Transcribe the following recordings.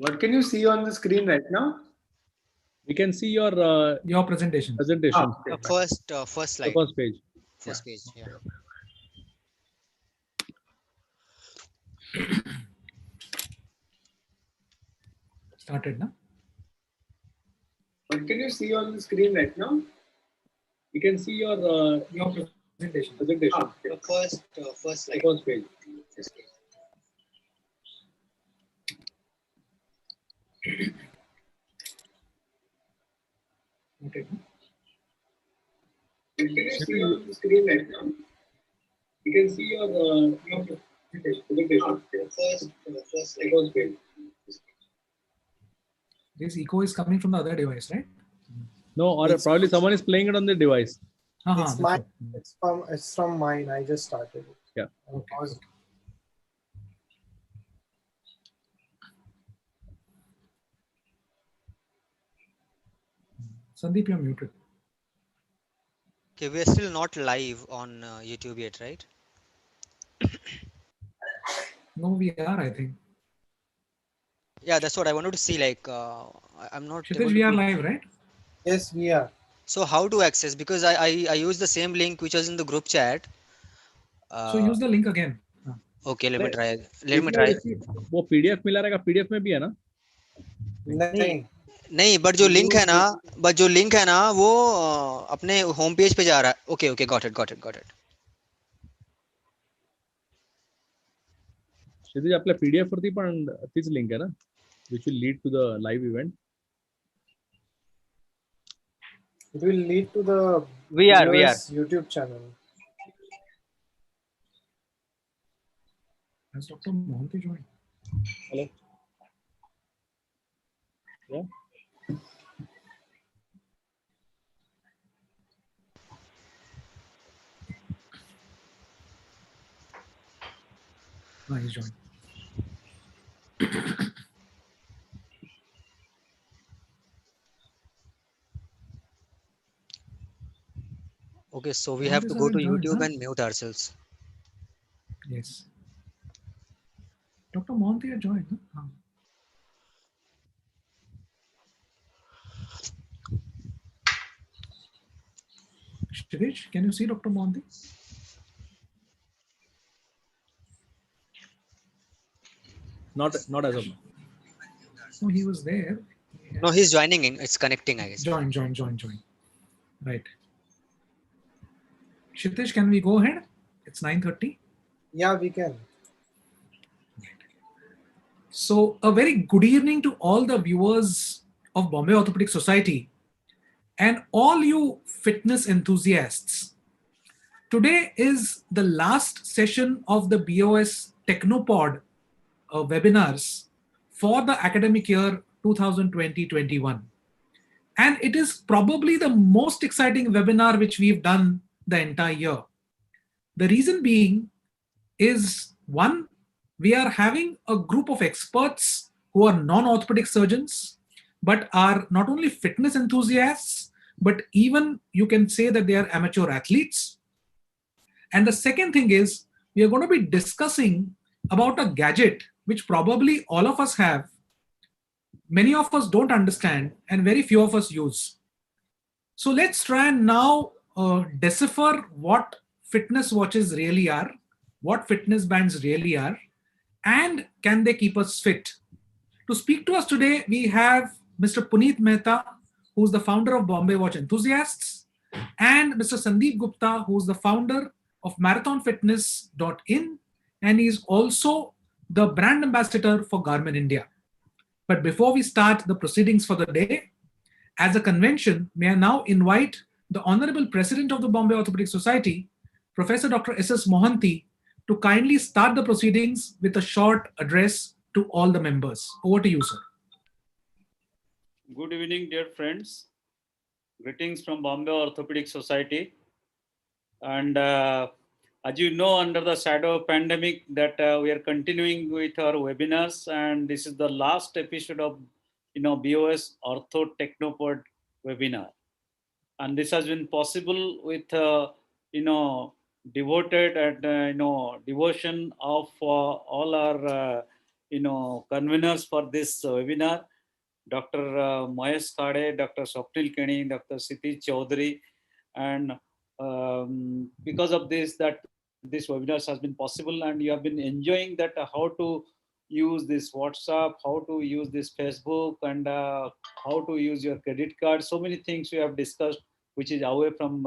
What can you see on the screen right now? We can see your presentation. presentation. The first The slide. first page. First page. Yeah. Started now. What can you see on the screen right now? We can see your Presentation. presentation. The first The slide. first page. First page. Okay. What can you see on the screen right now? We can see your presentation. The first The slide. first page. This echo is coming from the other device, right? No, or probably someone is playing it on the device. That's mine. what. It's from mine. I just started it. Yeah. Okay. Sandeep, you're muted. Okay, we are still not live on YouTube yet, right? No, we are, I think. Yeah, that's what I wanted to see. Like, I'm not able Kshitij, we are to. live, right? Yes, we are. So how to access? Because I use the same link which was in the group chat. So use the link again. Okay, let me try. Let me इसमें try. वो PDF मिला रहेगा, PDF में भी है ना? नहीं. नहीं, but जो लिंक है ना, वो अपने होम पेज पे जा रहा है. Okay, okay, got it. क्षितिज आपल्या PDF वरती पण तीच लिंक आहे ना, which will lead to the live event. It will lead to the We are. BOS YouTube channel. Has Dr. Mohanty joined? Hello. Yeah. No, he's joined. Okay, so we have to go to YouTube and mute ourselves. Yes. Dr. Mohanty had joined. Huh? Kshitij, can you see Dr. Mohanty? Not as of now. No, he was there. No, he's joining in. It's connecting, I guess. Join. Right. Kshitij, can we go ahead? It's 9:30. Yeah, we can. So a very good evening to all the viewers of Bombay Orthopedic Society and all you fitness enthusiasts. Today is the last session of the BOS technopod webinars for the academic year 2020-21. And it is probably the most exciting webinar which we've done the entire year. The reason being is, one, we are having a group of experts who are non-orthopedic surgeons, but are not only fitness enthusiasts, but even you can say that they are amateur athletes. And the second thing is, we are going to be discussing about a gadget which probably all of us have, many of us don't understand, and very few of us use. So let's try and now decipher what fitness watches really are, what fitness bands really are, and can they keep us fit. To speak to us today, we have Mr. Puneet Mehta, who's the founder of Bombay Watch Enthusiasts, and Mr. Sandeep Gupta, who's the founder of marathonfitness.in, and he's also the brand ambassador for Garmin India. But before we start the proceedings for the day, as a convention, may I now invite the Honorable President of the Bombay Orthopedic Society, Professor Dr. S.S. Mohanty, to kindly start the proceedings with a short address to all the members. Over to you, sir. Good evening, dear friends. Greetings from Bombay Orthopedic Society. And as you know, under the shadow of pandemic, that we are continuing with our webinars, and this is the last episode of BOS Ortho Technopod webinar. And this has been possible with devoted and devotion of all our conveners for this webinar, Dr. Mahesh Khade, Dr. Swapnil Keni, Dr. Siti Chaudhary, and because of this, that this webinars has been possible, and you have been enjoying that how to use this WhatsApp, how to use this Facebook, and how to use your credit card. So many things we have discussed, which is away from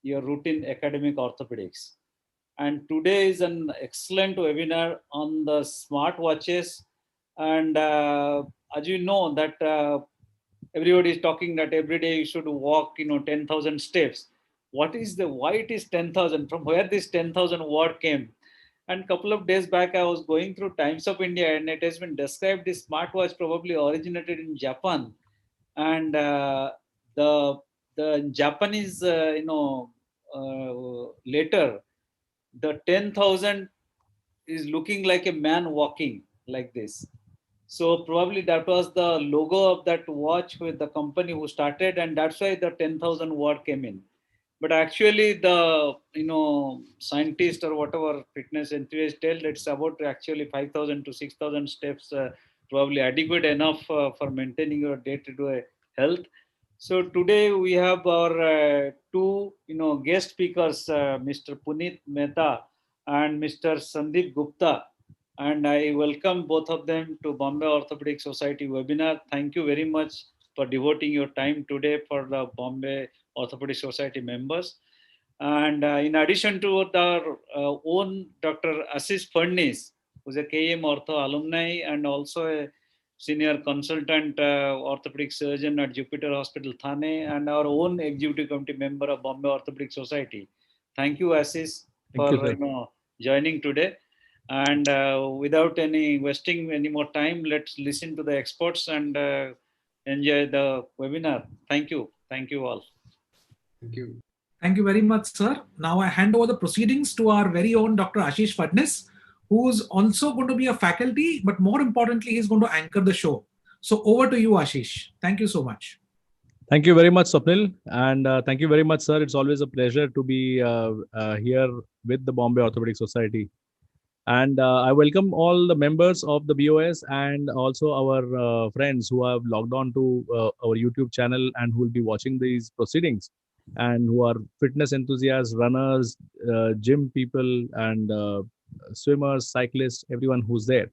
your routine academic orthopedics. And today is an excellent webinar on the smart watches. And as you know that everybody is talking that every day you should walk 10,000 steps. What is the why it is 10,000? From where this 10,000 word came? And couple of days back I was going through Times of India, and it has been described this smartwatch probably originated in Japan. And the Japanese later, the 10,000 is looking like a man walking like this. So probably that was the logo of that watch with the company who started, and that's why the 10,000 word came in. But actually, the scientist or whatever fitness enthusiast tell it's about actually 5,000 to 6,000 steps, probably adequate enough for maintaining your day-to-day health. So today we have our two guest speakers, Mr. Puneet Mehta and Mr. Sandeep Gupta. And I welcome both of them to Bombay Orthopedic Society webinar. Thank you very much for devoting your time today for the Bombay Orthopedic Society members. And in addition to our own Dr. Ashish Fadnis, who's a KM Ortho alumni and also a senior consultant orthopedic surgeon at Jupiter Hospital, Thane, and our own executive committee member of Bombay Orthopedic Society. Thank you, Ashish, for joining today. And without any wasting any more time, let's listen to the experts and enjoy the webinar. Thank you. Thank you all. Thank you. Thank you very much, sir. Now I hand over the proceedings to our very own Dr. Ashish Fadnis, who's also going to be a faculty, but more importantly, he's going to anchor the show. So over to you, Ashish. Thank you so much. Thank you very much, Swapnil. And thank you very much, sir. It's always a pleasure to be here with the Bombay Orthopedic Society. And I welcome all the members of the BOS and also our friends who have logged on to our YouTube channel and who will be watching these proceedings, and who are fitness enthusiasts, runners, gym people, and swimmers, cyclists, everyone who's there,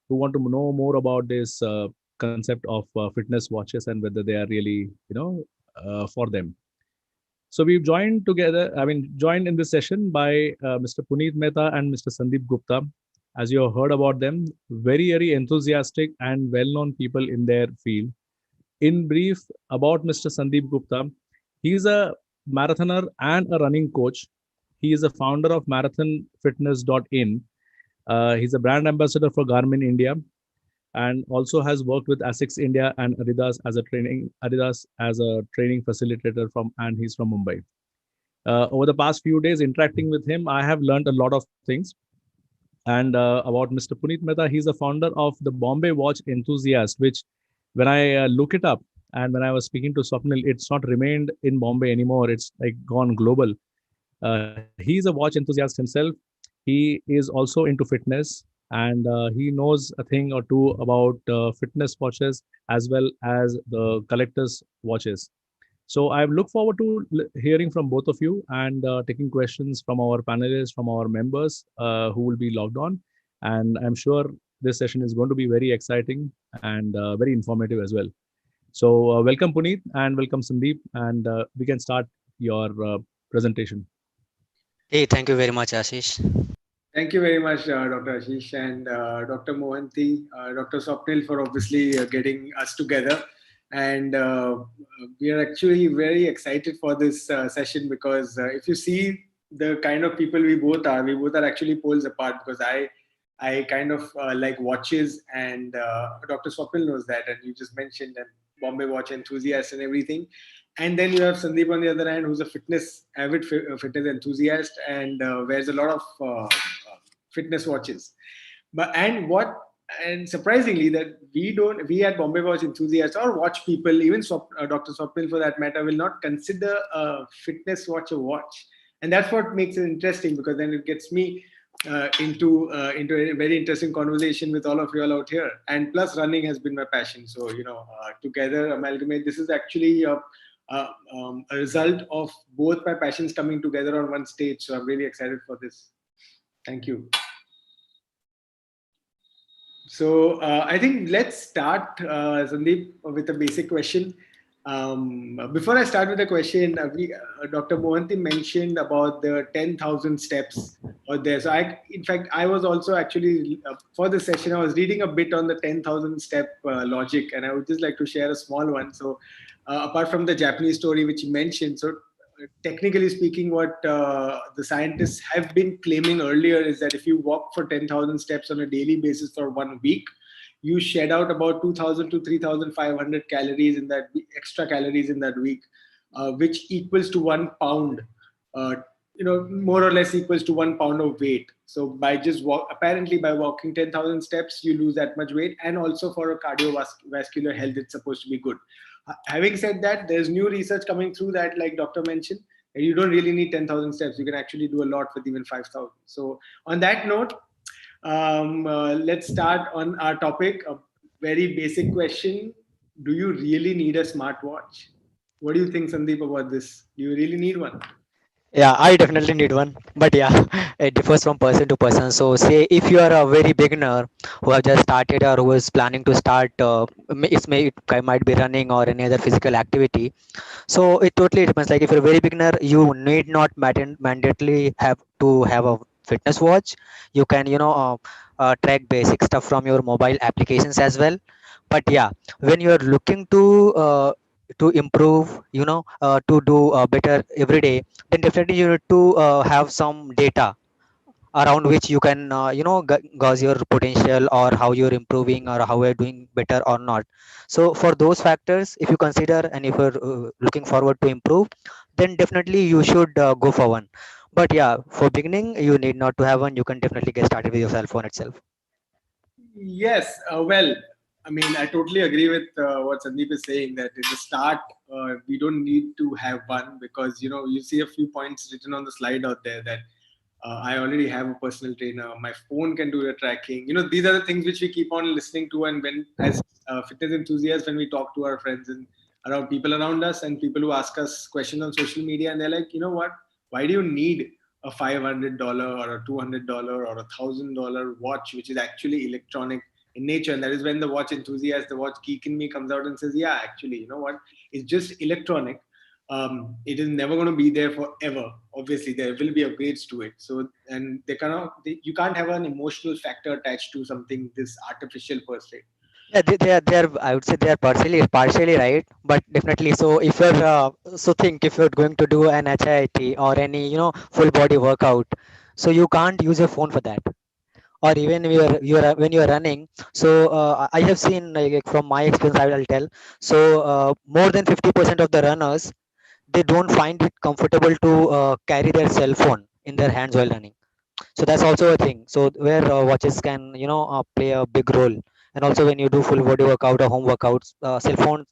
who want to know more about this concept of fitness watches and whether they are really, for them. So we've joined in this session by Mr. Puneet Mehta and Mr. Sandeep Gupta. As you have heard about them, very, very enthusiastic and well-known people in their field. In brief, about Mr. Sandeep Gupta, he is a marathoner and a running coach. He is a founder of marathonfitness.in. He's a brand ambassador for Garmin India, and also has worked with ASICS India and Adidas as a training facilitator and he's from Mumbai. Over the past few days interacting with him, I have learned a lot of things. And about Mr. Puneet Mehta, he's the founder of the Bombay Watch Enthusiast, which when I look it up and when I was speaking to Swapnil, it's not remained in Bombay anymore. It's like gone global. He's a watch enthusiast himself. He is also into fitness, and he knows a thing or two about fitness watches as well as the collector's watches. So I look forward to hearing from both of you and taking questions from our panelists, from our members who will be logged on. And I'm sure this session is going to be very exciting and very informative as well. So welcome Puneet and welcome Sandeep, and we can start your presentation. Hey, thank you very much, Ashish. Thank you very much, Dr. Ashish and Dr. Mohanty, Dr. Swapnil for obviously getting us together. And we are actually very excited for this session because if you see the kind of people we both are actually poles apart, because I kind of like watches, and Dr. Swapnil knows that, and you just mentioned that Bombay watch enthusiast and everything. And then you have Sandeep on the other hand, who's a avid fitness enthusiast and wears a lot of fitness watches. And surprisingly, that we at Bombay Watch enthusiasts or watch people, even Dr. Swapnil for that matter, will not consider a fitness watch a watch. And that's what makes it interesting, because then it gets me into a very interesting conversation with all of you all out here. And plus, running has been my passion. So together amalgamate. This is actually a result of both my passions coming together on one stage. So I'm really excited for this. Thank you. So I think let's start, Sandeep, with a basic question. Before I start with the question, Dr. Mohanty mentioned about the 10,000 steps out there. So in fact, I was also actually, for this session, I was reading a bit on the 10,000 step logic, and I would just like to share a small one. So apart from the Japanese story, which you mentioned, so technically speaking, what the scientists have been claiming earlier is that if you walk for 10,000 steps on a daily basis for 1 week, you shed out about 2,000 to 3,500 calories in that extra calories in that week, which equals to 1 pound. More or less equals to 1 pound of weight. So by just apparently by walking 10,000 steps, you lose that much weight, and also for a cardiovascular health, it's supposed to be good. Having said that, there's new research coming through that, like Doctor mentioned, you don't really need 10,000 steps. You can actually do a lot with even 5,000. So on that note, let's start on our topic. A very basic question: do you really need a smartwatch? What do you think, Sandeep, about this? Do you really need one? Yeah, I definitely need one, but yeah, it differs from person to person. So, say if you are a very beginner who have just started or who is planning to start, it might be running or any other physical activity. So it totally depends. Like if you're a very beginner, you need not mandatorily have to have a fitness watch. You can, track basic stuff from your mobile applications as well. But yeah, when you're looking to improve, to do better every day, then definitely you need to have some data around which you can gauge your potential or how you're improving or how you're doing better or not. So for those factors, if you consider and if you're looking forward to improve, then definitely you should go for one. But yeah, for beginning, you need not to have one. You can definitely get started with your cell phone itself. Yes, well, I mean, I totally agree with what Sandeep is saying, that in the start, we don't need to have one, because, you see a few points written on the slide out there that I already have a personal trainer. My phone can do the tracking. These are the things which we keep on listening to. And when, as fitness enthusiasts, when we talk to our friends and around people around us and people who ask us questions on social media, and they're like, you know what? Why do you need a $500 or a $200 or a $1,000 watch, which is actually electronic in nature? And that is when the watch enthusiast, the watch geek in me comes out and says, yeah, actually, you know what? It's just electronic. It is never going to be there forever. Obviously, there will be upgrades to it. So, and you can't have an emotional factor attached to something this artificial per se. Yeah, they are. I would say they are partially right, but definitely. So if you're think if you're going to do an HIIT or any full body workout, so you can't use your phone for that. Or even when you're running. So I have seen, like from my experience, I will tell. So more than 50% of the runners, they don't find it comfortable to carry their cell phone in their hands while running. So that's also a thing. So where watches can play a big role. And also when you do full body workout or home workouts, cell phone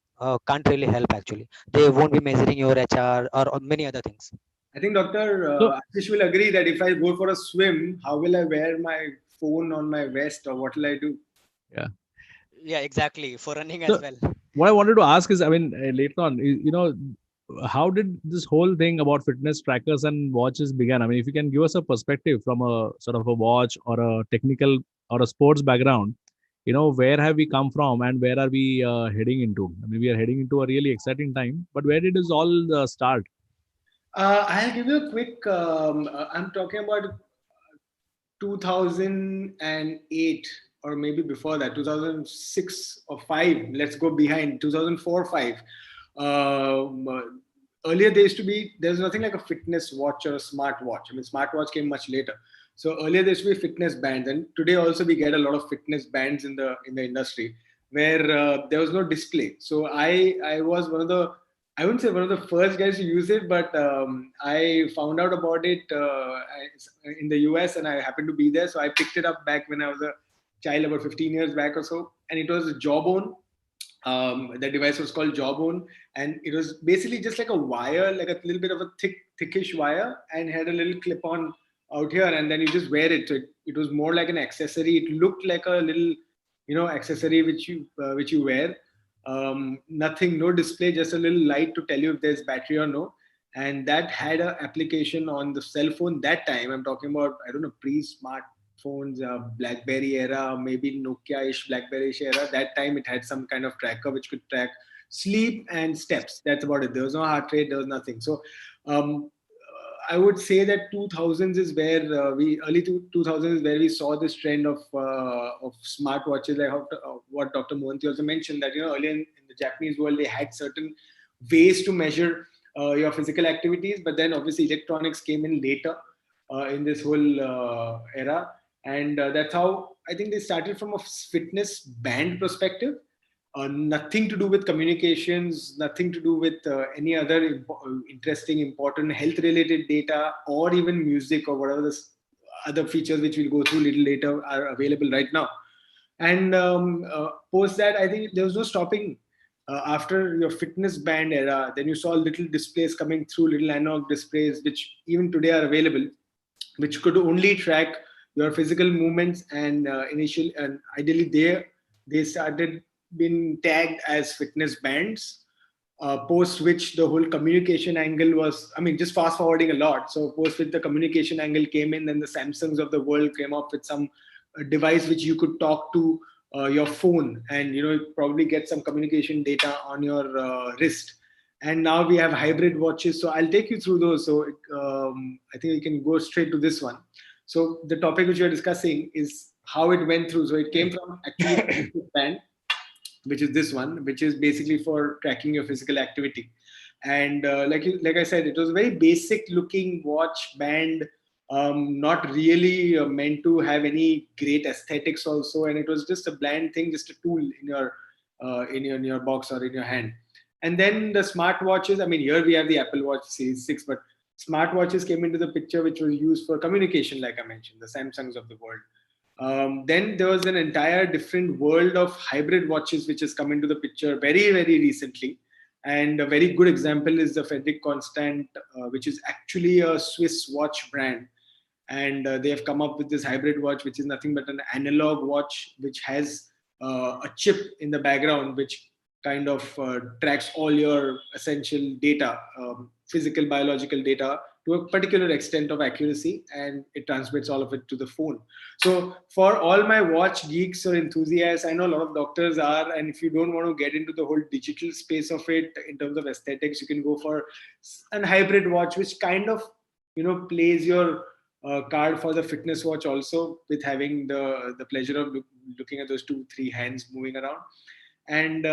can't really help. Actually, they won't be measuring your HR or many other things. I think Dr. So Ashish will agree that if I go for a swim, how will I wear my phone on my vest, or what will I do? yeah. Yeah, exactly, for running as So well. what I wanted to ask is, I mean, later on, how did this whole thing about fitness trackers and watches began? I mean, if you can give us a perspective from a sort of a watch or a technical or a sports background, where have we come from and where are we heading into? I mean, we are heading into a really exciting time, but where did this all start? I'll give you a quick. I'm talking about 2008, or maybe before that, 2006 or 5. Let's go behind 2004, 5. Earlier there used to be, there's nothing like a fitness watch or a smart watch. I mean, smartwatch came much later. So earlier there used to be fitness bands, and today also we get a lot of fitness bands in the industry, where there was no display. So I was one of the, I wouldn't say one of the first guys to use it, but I found out about it in the US, and I happened to be there. So I picked it up back when I was a child, about 15 years back or so. And it was a Jawbone. The device was called Jawbone, and it was basically just like a wire, like a little bit of a thickish wire, and had a little clip-on out here, and then you just wear it. So it was more like an accessory. It looked like a little, accessory which you wear. Nothing, no display, just a little light to tell you if there's battery or no. And that had an application on the cell phone that time. I'm talking about, I don't know, pre-smartphones, BlackBerry era, maybe Nokia-ish, BlackBerry-ish era. That time it had some kind of tracker which could track sleep and steps. That's about it. There was no heart rate, there was nothing. So I would say that 2000s is where early 2000s is where we saw this trend of smartwatches. Like what Dr. Mohanty also mentioned, that earlier in the Japanese world they had certain ways to measure your physical activities, but then obviously electronics came in later in this whole era, and that's how I think they started from a fitness band perspective. Nothing to do with communications, nothing to do with any other interesting, important health-related data, or even music or whatever the other features which we'll go through a little later are available right now. And post that, I think there was no stopping. After your fitness band era, then you saw little displays coming through, little analog displays, which even today are available, which could only track your physical movements. And initially, and ideally, they started being tagged as fitness bands. Post which the whole communication angle was, I mean, just fast forwarding a lot. So post which the communication angle came in, then the Samsungs of the world came up with some device which you could talk to your phone, and probably get some communication data on your wrist. And now we have hybrid watches. So I'll take you through those. So I think we can go straight to this one. So the topic which we are discussing is how it went through. So it came from actually band, which is this one, which is basically for tracking your physical activity. And like I said, it was a very basic looking watch band, not really meant to have any great aesthetics also. And it was just a bland thing, just a tool in your box or in your hand. And then the smartwatches, I mean, here we have the Apple Watch Series 6, but smartwatches came into the picture, which was used for communication, like I mentioned, the Samsungs of the world. Then there was an entire different world of hybrid watches which has come into the picture very, very recently. And a very good example is the Frederick Constant, which is actually a Swiss watch brand. And they have come up with this hybrid watch, which is nothing but an analog watch, which has a chip in the background, which kind of tracks all your essential data, physical, biological data, to a particular extent of accuracy, and it transmits all of it to the phone. So for all my watch geeks or enthusiasts, I know a lot of doctors are, and if you don't want to get into the whole digital space of it in terms of aesthetics, you can go for an hybrid watch, which kind of plays your card for the fitness watch also, with having the pleasure of looking at those 2-3 hands moving around. And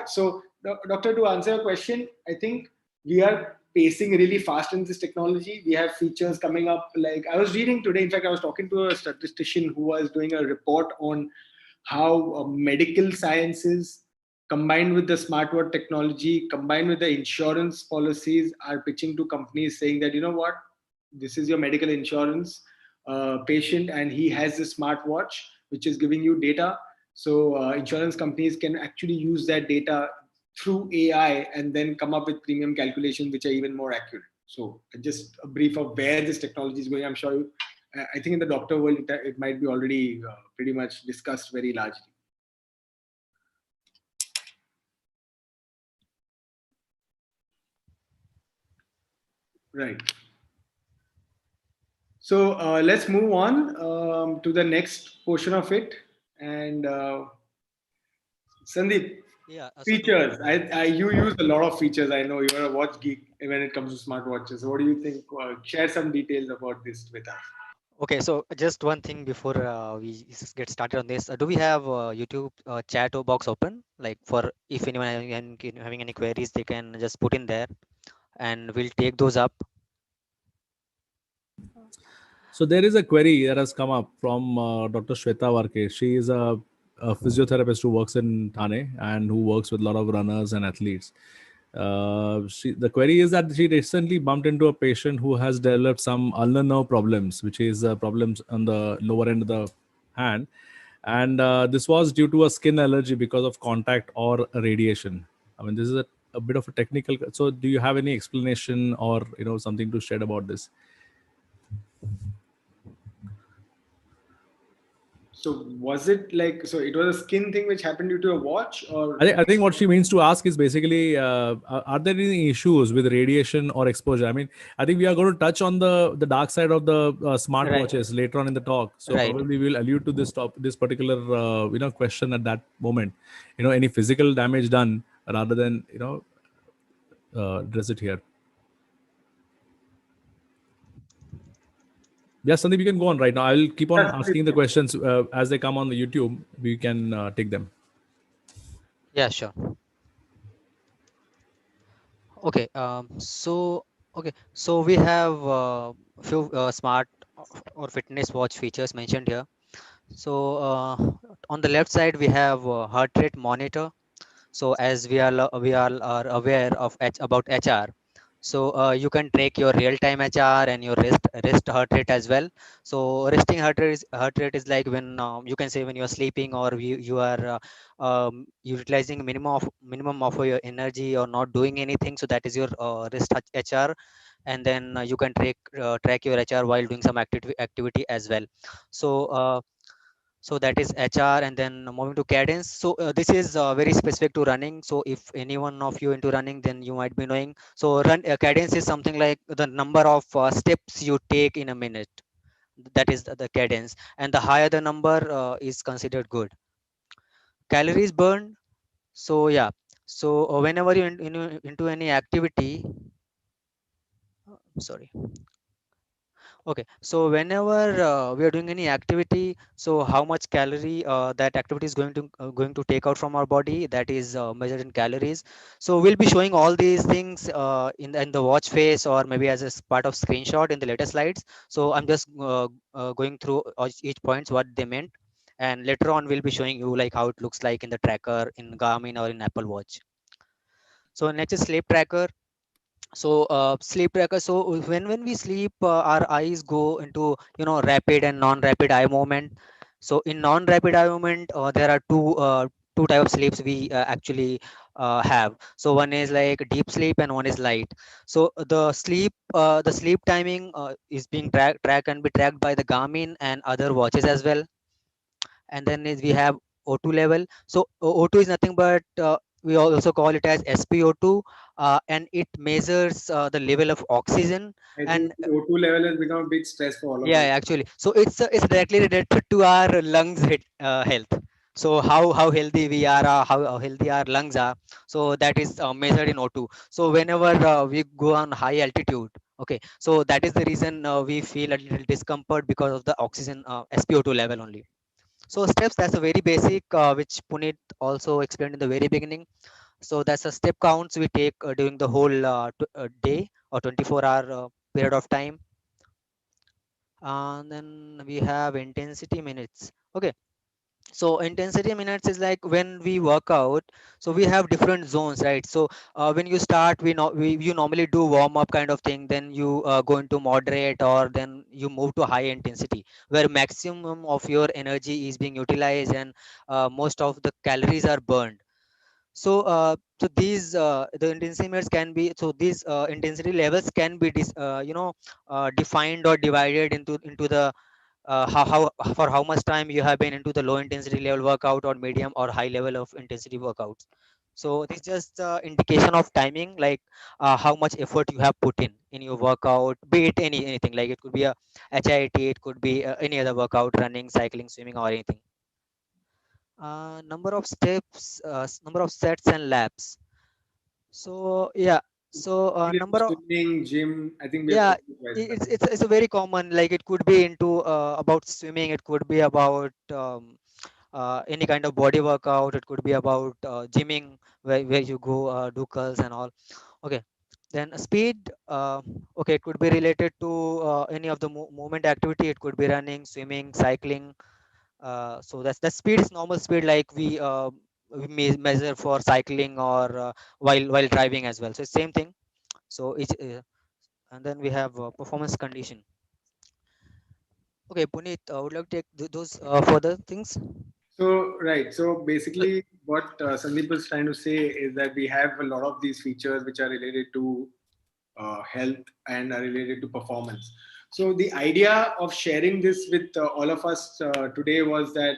so doctor, to answer your question, I think we are pacing really fast in this technology. We have features coming up. Like I was reading today, in fact, I was talking to a statistician who was doing a report on how medical sciences combined with the smartwatch technology, combined with the insurance policies, are pitching to companies saying that, what, this is your medical insurance patient, and he has a smartwatch which is giving you data. So insurance companies can actually use that data through AI and then come up with premium calculations which are even more accurate. So just a brief of where this technology is going. I'm sure I think in the doctor world it might be already pretty much discussed very largely. Right. So let's move on to the next portion of it. And Sandeep, features. You use a lot of features. I know you're a watch geek when it comes to smartwatches. So what do you think? Share some details about this with us. Okay, so just one thing before we get started on this. Do we have YouTube chat box open? Like for if anyone having any queries, they can just put in there and we'll take those up. So there is a query that has come up from Dr. Shweta Varke. She is a physiotherapist who works in Thane and who works with a lot of runners and athletes. The query is that she recently bumped into a patient who has developed some ulnar nerve problems, which is problems on the lower end of the hand. And this was due to a skin allergy because of contact or radiation. I mean, this is a bit of a technical. So do you have any explanation or something to shed about this? So was it like, so it was a skin thing which happened due to a watch, or? I think what she means to ask is basically, are there any issues with radiation or exposure? I mean, I think we are going to touch on the dark side of the smartwatches later on in the talk. So Right. probably we'll allude to this particular question at that moment. Any physical damage done rather than address it here. Yes, Sandeep, you can go on right now. I'll keep on Yes, asking the questions as they come on the YouTube. We can take them. Yeah, sure. Okay. So we have few smart or fitness watch features mentioned here. So on the left side we have heart rate monitor. So as we all are aware of about HR, so you can track your real time HR and your rest heart rate as well. So resting heart rate is like when you can say when you are sleeping, or you are utilizing minimum of your energy or not doing anything. So that is your rest HR. And then you can track your HR while doing some activity as well. So so that is HR. And then moving to cadence, so this is very specific to running. So if any one of you into running, then you might be knowing. So run cadence is something like the number of steps you take in a minute. That is the cadence, and the higher the number is considered good. Calories burned. So yeah, so whenever you into any activity, sorry. Okay, so whenever we are doing any activity, so how much calorie that activity is going to take out from our body, that is measured in calories. So we'll be showing all these things in the watch face, or maybe as a part of screenshot in the later slides. So I'm just going through each points what they meant, and later on we'll be showing you like how it looks like in the tracker in Garmin or in Apple Watch. So next is sleep tracker. So sleep tracker, so when we sleep, our eyes go into rapid and non-rapid eye movement. So in non-rapid eye movement, there are two type of sleeps we actually have. So one is like deep sleep and one is light. So the sleep timing is being tracked and be tracked by the Garmin and other watches as well. And then is we have O2 level. So O2 is nothing but we also call it as SpO2, and it measures the level of oxygen. I think And the O2 level has become a big stress for all of yeah, us. actually, so it's directly related to our health. So how healthy we are, how healthy our lungs are. So that is measured in O2. So whenever we go on high altitude, okay, so that is the reason we feel a little discomfort because of the oxygen SpO2 level only. So steps, that's a very basic, which Puneet also explained in the very beginning. So that's a step counts we take during the whole day or 24-hour period of time. And then we have intensity minutes. Okay, so intensity minutes is like when we work out. So we have different zones, right? So when you start, you normally do warm up kind of thing, then you go into moderate, or then you move to high intensity, where maximum of your energy is being utilized, and most of the calories are burned. So these the intensity minutes can be, so these intensity levels can be defined or divided into the how for how much time you have been into the low intensity level workout, or medium or high level of intensity workouts. So this is just indication of timing, like how much effort you have put in your workout, be it anything, like it could be a HIIT, it could be any other workout, running, cycling, swimming, or anything. Number of steps, number of sets and laps. So yeah, so number of, Swimming, gym, I think we have yeah, covered twice. it's a very common, like it could be into about swimming, it could be about any kind of body workout, it could be about gymming, where you go do curls and all. Okay, then speed, okay, it could be related to any of the movement activity, it could be running, swimming, cycling. So that's the speed is normal speed, like we measure for cycling, or while driving as well, so it's same thing. So each and then we have performance condition. Okay, Puneet, would like to take those further things. So, right. So basically, what Sandeep is trying to say is that we have a lot of these features which are related to health and are related to performance. So the idea of sharing this with all of us today was that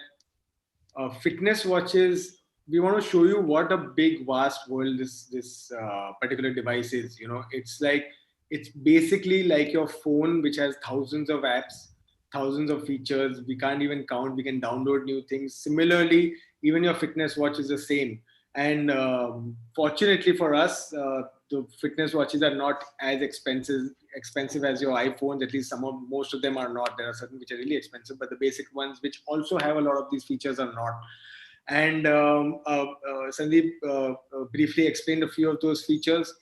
fitness watches, we want to show you what a big vast world this particular device is. It's basically like your phone, which has thousands of apps, thousands of features. We can't even count. We can download new things. Similarly, even your fitness watch is the same. And fortunately for us, the fitness watches are not as expensive as your iPhones. At least most of them are not. There are certain which are really expensive, but the basic ones, which also have a lot of these features, are not. And Sandeep briefly explained a few of those features,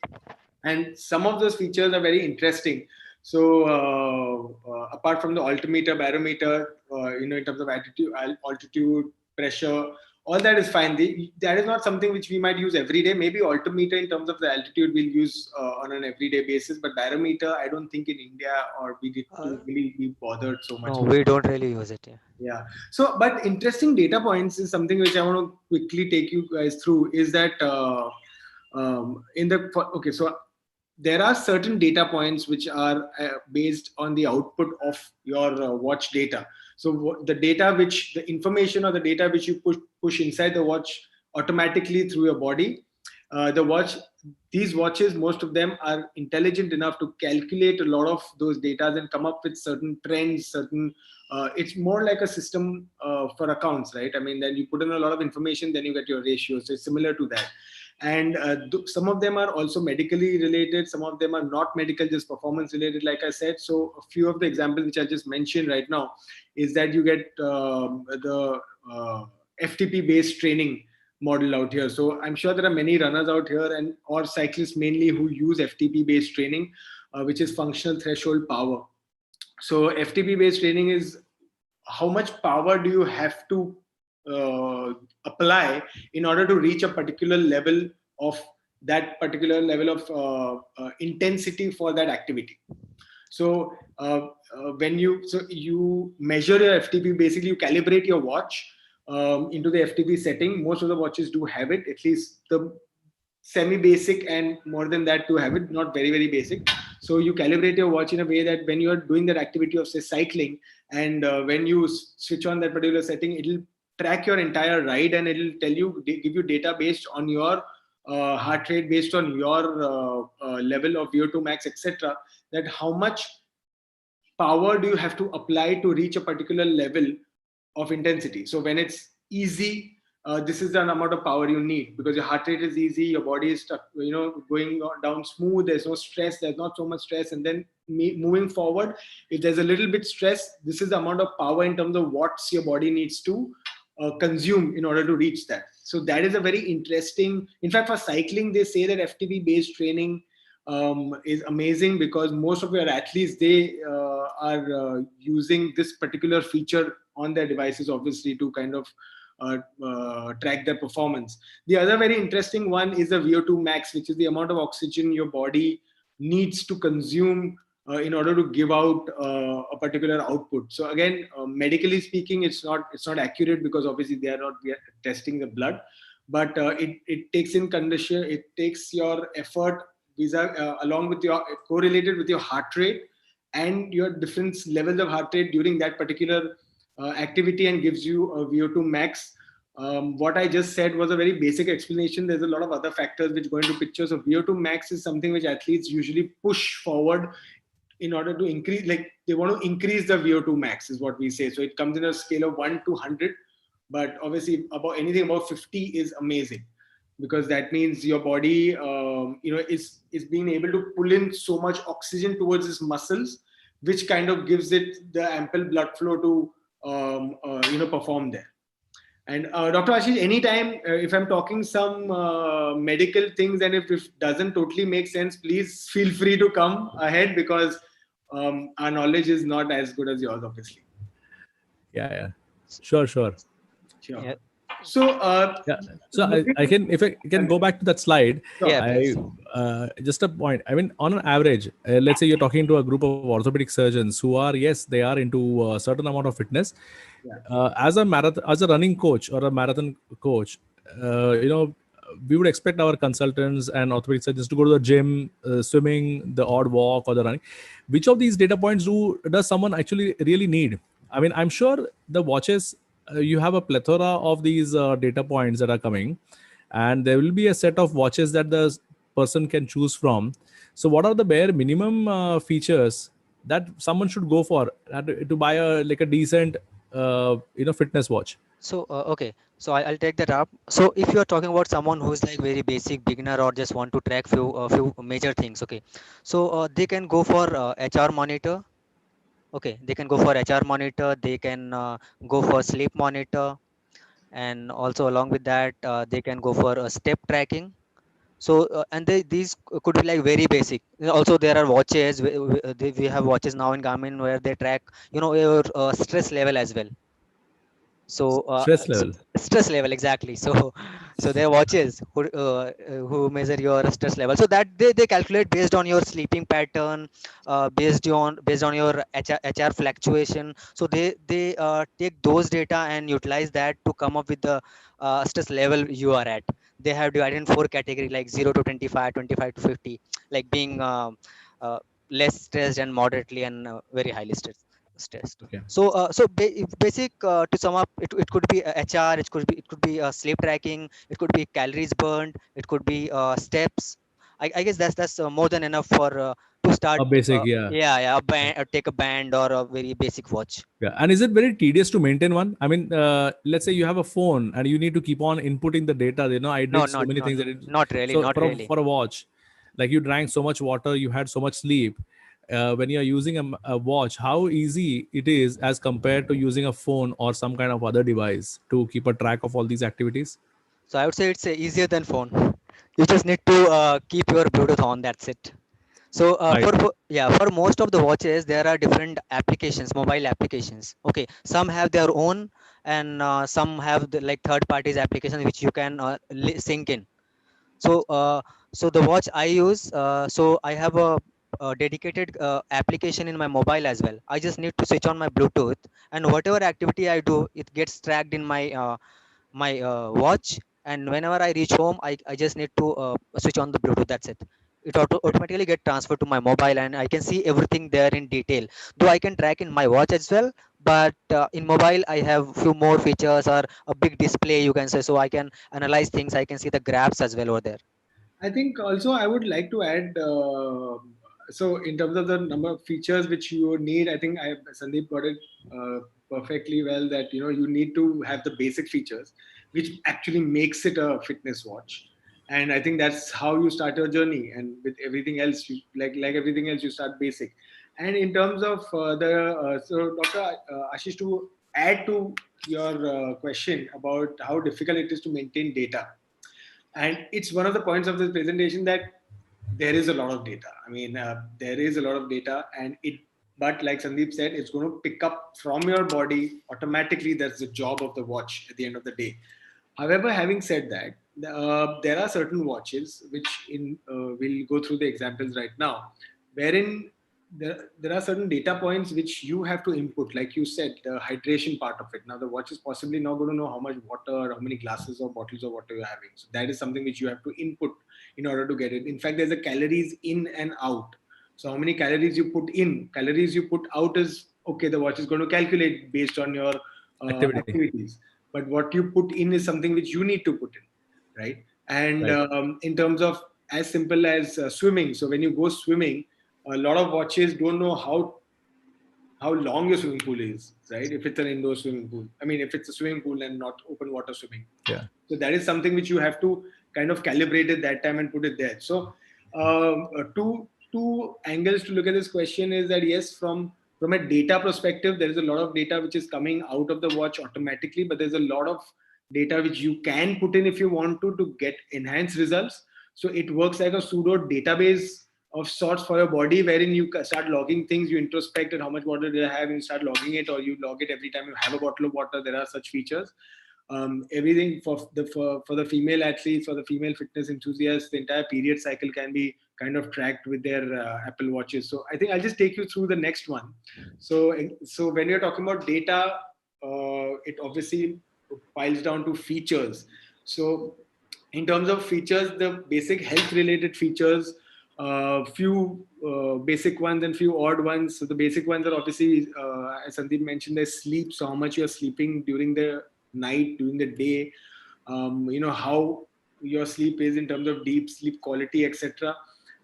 and some of those features are very interesting. So apart from the altimeter, barometer, in terms of altitude, pressure, all that is fine. That is not something which we might use every day. Maybe altimeter in terms of the altitude we'll use on an everyday basis, but barometer, I don't think in India or we did to really be bothered so much. No, we don't really use it. Yeah. So, but interesting data points is something which I want to quickly take you guys through. Is that so there are certain data points which are based on the output of your watch data. So the information or the data which you push inside the watch automatically through your body, these watches, most of them are intelligent enough to calculate a lot of those data and come up with certain trends, it's more like a system for accounts, right? I mean, then you put in a lot of information, then you get your ratio. So it's similar to that. And some of them are also medically related. Some of them are not medical, just performance related, like I said. So a few of the examples which I just mentioned right now is that you get the FTP based training model out here. So I'm sure there are many runners out here or cyclists mainly who use FTP based training, which is functional threshold power. So FTP based training is how much power do you have to apply in order to reach a particular level of intensity for that activity. So when you measure your FTP, basically you calibrate your watch into the FTP setting. Most of the watches do have it, at least the semi-basic and more than that to have it, not very, very basic. So you calibrate your watch in a way that when you're doing that activity of, say, cycling, and when you switch on that particular setting, it'll track your entire ride and it'll give you data based on your heart rate, based on your level of VO2 max, etc. That how much power do you have to apply to reach a particular level of intensity. So when it's easy, this is the amount of power you need, because your heart rate is easy, your body is going down smooth, there's no stress, there's not so much stress. And then moving forward, if there's a little bit stress, this is the amount of power in terms of watts your body needs to consume in order to reach that. So that is a very interesting, in fact, for cycling, they say that FTP based training is amazing, because most of your athletes, they are using this particular feature on their devices, obviously, to kind of track their performance. The other very interesting one is the VO2 max, which is the amount of oxygen your body needs to consume in order to give out a particular output. So again, medically speaking, it's not accurate, because obviously they are testing the blood, but it takes in condition, it takes your effort along with correlated with your heart rate and your different levels of heart rate during that particular activity, and gives you a VO2 max. What I just said was a very basic explanation. There's a lot of other factors which go into picture. So VO2 max is something which athletes usually push forward in order to increase, like they want to increase the VO2 max is what we say. So it comes in a scale of 1 to 100, but obviously anything above 50 is amazing, because that means your body is being able to pull in so much oxygen towards its muscles, which kind of gives it the ample blood flow to perform there. And Dr. Ashish, anytime if I'm talking some medical things and if it doesn't totally make sense, please feel free to come ahead, because our knowledge is not as good as yours, obviously. Yeah. Sure. Yeah. So I can go back to that slide. Yeah, Just a point. I mean, on an average, let's say you're talking to a group of orthopedic surgeons who are, yes, they are into a certain amount of fitness. As a running coach or a marathon coach, we would expect our consultants and orthopedic surgeons to go to the gym, swimming, the odd walk, or the running. Which of these data points does someone actually really need? I mean, I'm sure the watches, you have a plethora of these data points that are coming, and there will be a set of watches that the person can choose from. So, what are the bare minimum features that someone should go for to buy a like a decent, fitness watch? So okay, so I'll take that up. So if you are talking about someone who's like very basic beginner or just want to track few major things, okay, so they can go for HR monitor. Okay, they can go for HR monitor. They can go for sleep monitor, and also along with that, they can go for step tracking. So and these could be like very basic. Also, there are watches. We have watches now in Garmin where they track, your stress level as well. So Stress level. stress level exactly. So so there are watches who measure your stress level, so that they calculate based on your sleeping pattern, based on your HR fluctuation. So they take those data and utilize that to come up with the stress level you are at. They have divided in four category, like 0 to 25, 25 to 50, like being less stressed and moderately and very highly stressed. Okay. So basic, to sum up, it could be HR, it could be sleep tracking, it could be calories burned, it could be steps. I guess that's more than enough for to start. A basic, yeah. Yeah, a band, take a band or a very basic watch. Yeah. And is it very tedious to maintain one? I mean, let's say you have a phone and you need to keep on inputting the data. I No, did so not many not things not really, so not really. for a watch, like you drank so much water, you had so much sleep. When you're using a watch, how easy it is as compared to using a phone or some kind of other device to keep a track of all these activities? So I would say it's easier than phone. You just need to keep your Bluetooth on. That's it. So Right. for most of the watches, there are different applications, mobile applications. Okay, some have their own, and some have the, like third parties application which you can sync in. So so the watch I use, so I have a dedicated application in my mobile as well. I just need to switch on my Bluetooth, and whatever activity I do, it gets tracked in my watch. And whenever I reach home, I just need to switch on the Bluetooth. That's it. It automatically get transferred to my mobile, and I can see everything there in detail. Though I can track in my watch as well, but in mobile I have few more features, or a big display you can say, so I can analyze things. I can see the graphs as well over there. I think also I would like to add. So in terms of the number of features which you need, I think Sandeep got it perfectly well. That you need to have the basic features, which actually makes it a fitness watch. And I think that's how you start your journey. And with everything else, like everything else, you start basic. And in terms of so Dr. Ashish, to add to your question about how difficult it is to maintain data, and it's one of the points of this presentation that there is a lot of data. I mean, there is a lot of data, and but like Sandeep said, it's going to pick up from your body automatically. That's the job of the watch at the end of the day. However, having said that, there are certain watches which we'll go through the examples right now, wherein there are certain data points which you have to input, like you said, the hydration part of it. Now, the watch is possibly not going to know how much water, how many glasses or bottles of water you're having. So that is something which you have to input in order to get it. In fact, there's a calories in and out. So how many calories you put in, calories you put out is okay. The watch is going to calculate based on your Activity. activities, but what you put in is something which you need to put in, right? And Right. in terms of as simple as swimming, so when you go swimming, a lot of watches don't know how long your swimming pool is, right? If it's an indoor swimming pool, I mean, if it's a swimming pool and not open water swimming. Yeah. So that is something which you have to kind of calibrate at that time and put it there. So two angles to look at this question is that yes, from a data perspective, there is a lot of data which is coming out of the watch automatically, but there's a lot of data which you can put in if you want to get enhanced results. So it works like a pseudo database of sorts for your body, wherein you start logging things, you introspect at how much water do I have, and you start logging it, or you log it every time you have a bottle of water. There are such features. Everything for the female athletes, for the female fitness enthusiasts, the entire period cycle can be kind of tracked with their Apple watches. So I think I'll just take you through the next one. So when you're talking about data, it obviously piles down to features. So In terms of features, the basic health related features, few basic ones and few odd ones. So the basic ones are obviously, as Sandeep mentioned, there's sleep. So how much you're sleeping during the night, during the day, how your sleep is in terms of deep sleep quality, etc.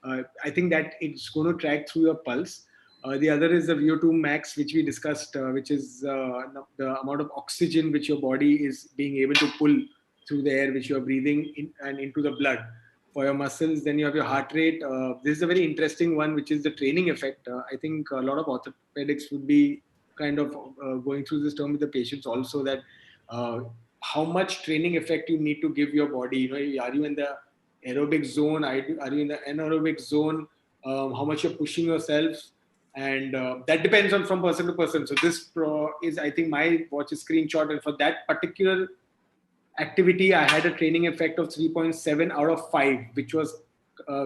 I think that it's going to track through your pulse. The other is the VO2 max, which we discussed, which is the amount of oxygen which your body is being able to pull through the air which you are breathing in and into the blood for your muscles. Then you have your heart rate. This is a very interesting one, which is the training effect. I think a lot of orthopedics would be kind of going through this term with the patients also, that how much training effect you need to give your body. Are you in the aerobic zone? Are you in the anaerobic zone? How much you're pushing yourself? And that depends on from person to person. So this is, I think, my watch is screenshot, and for that particular activity, I had a training effect of 3.7 out of 5, which was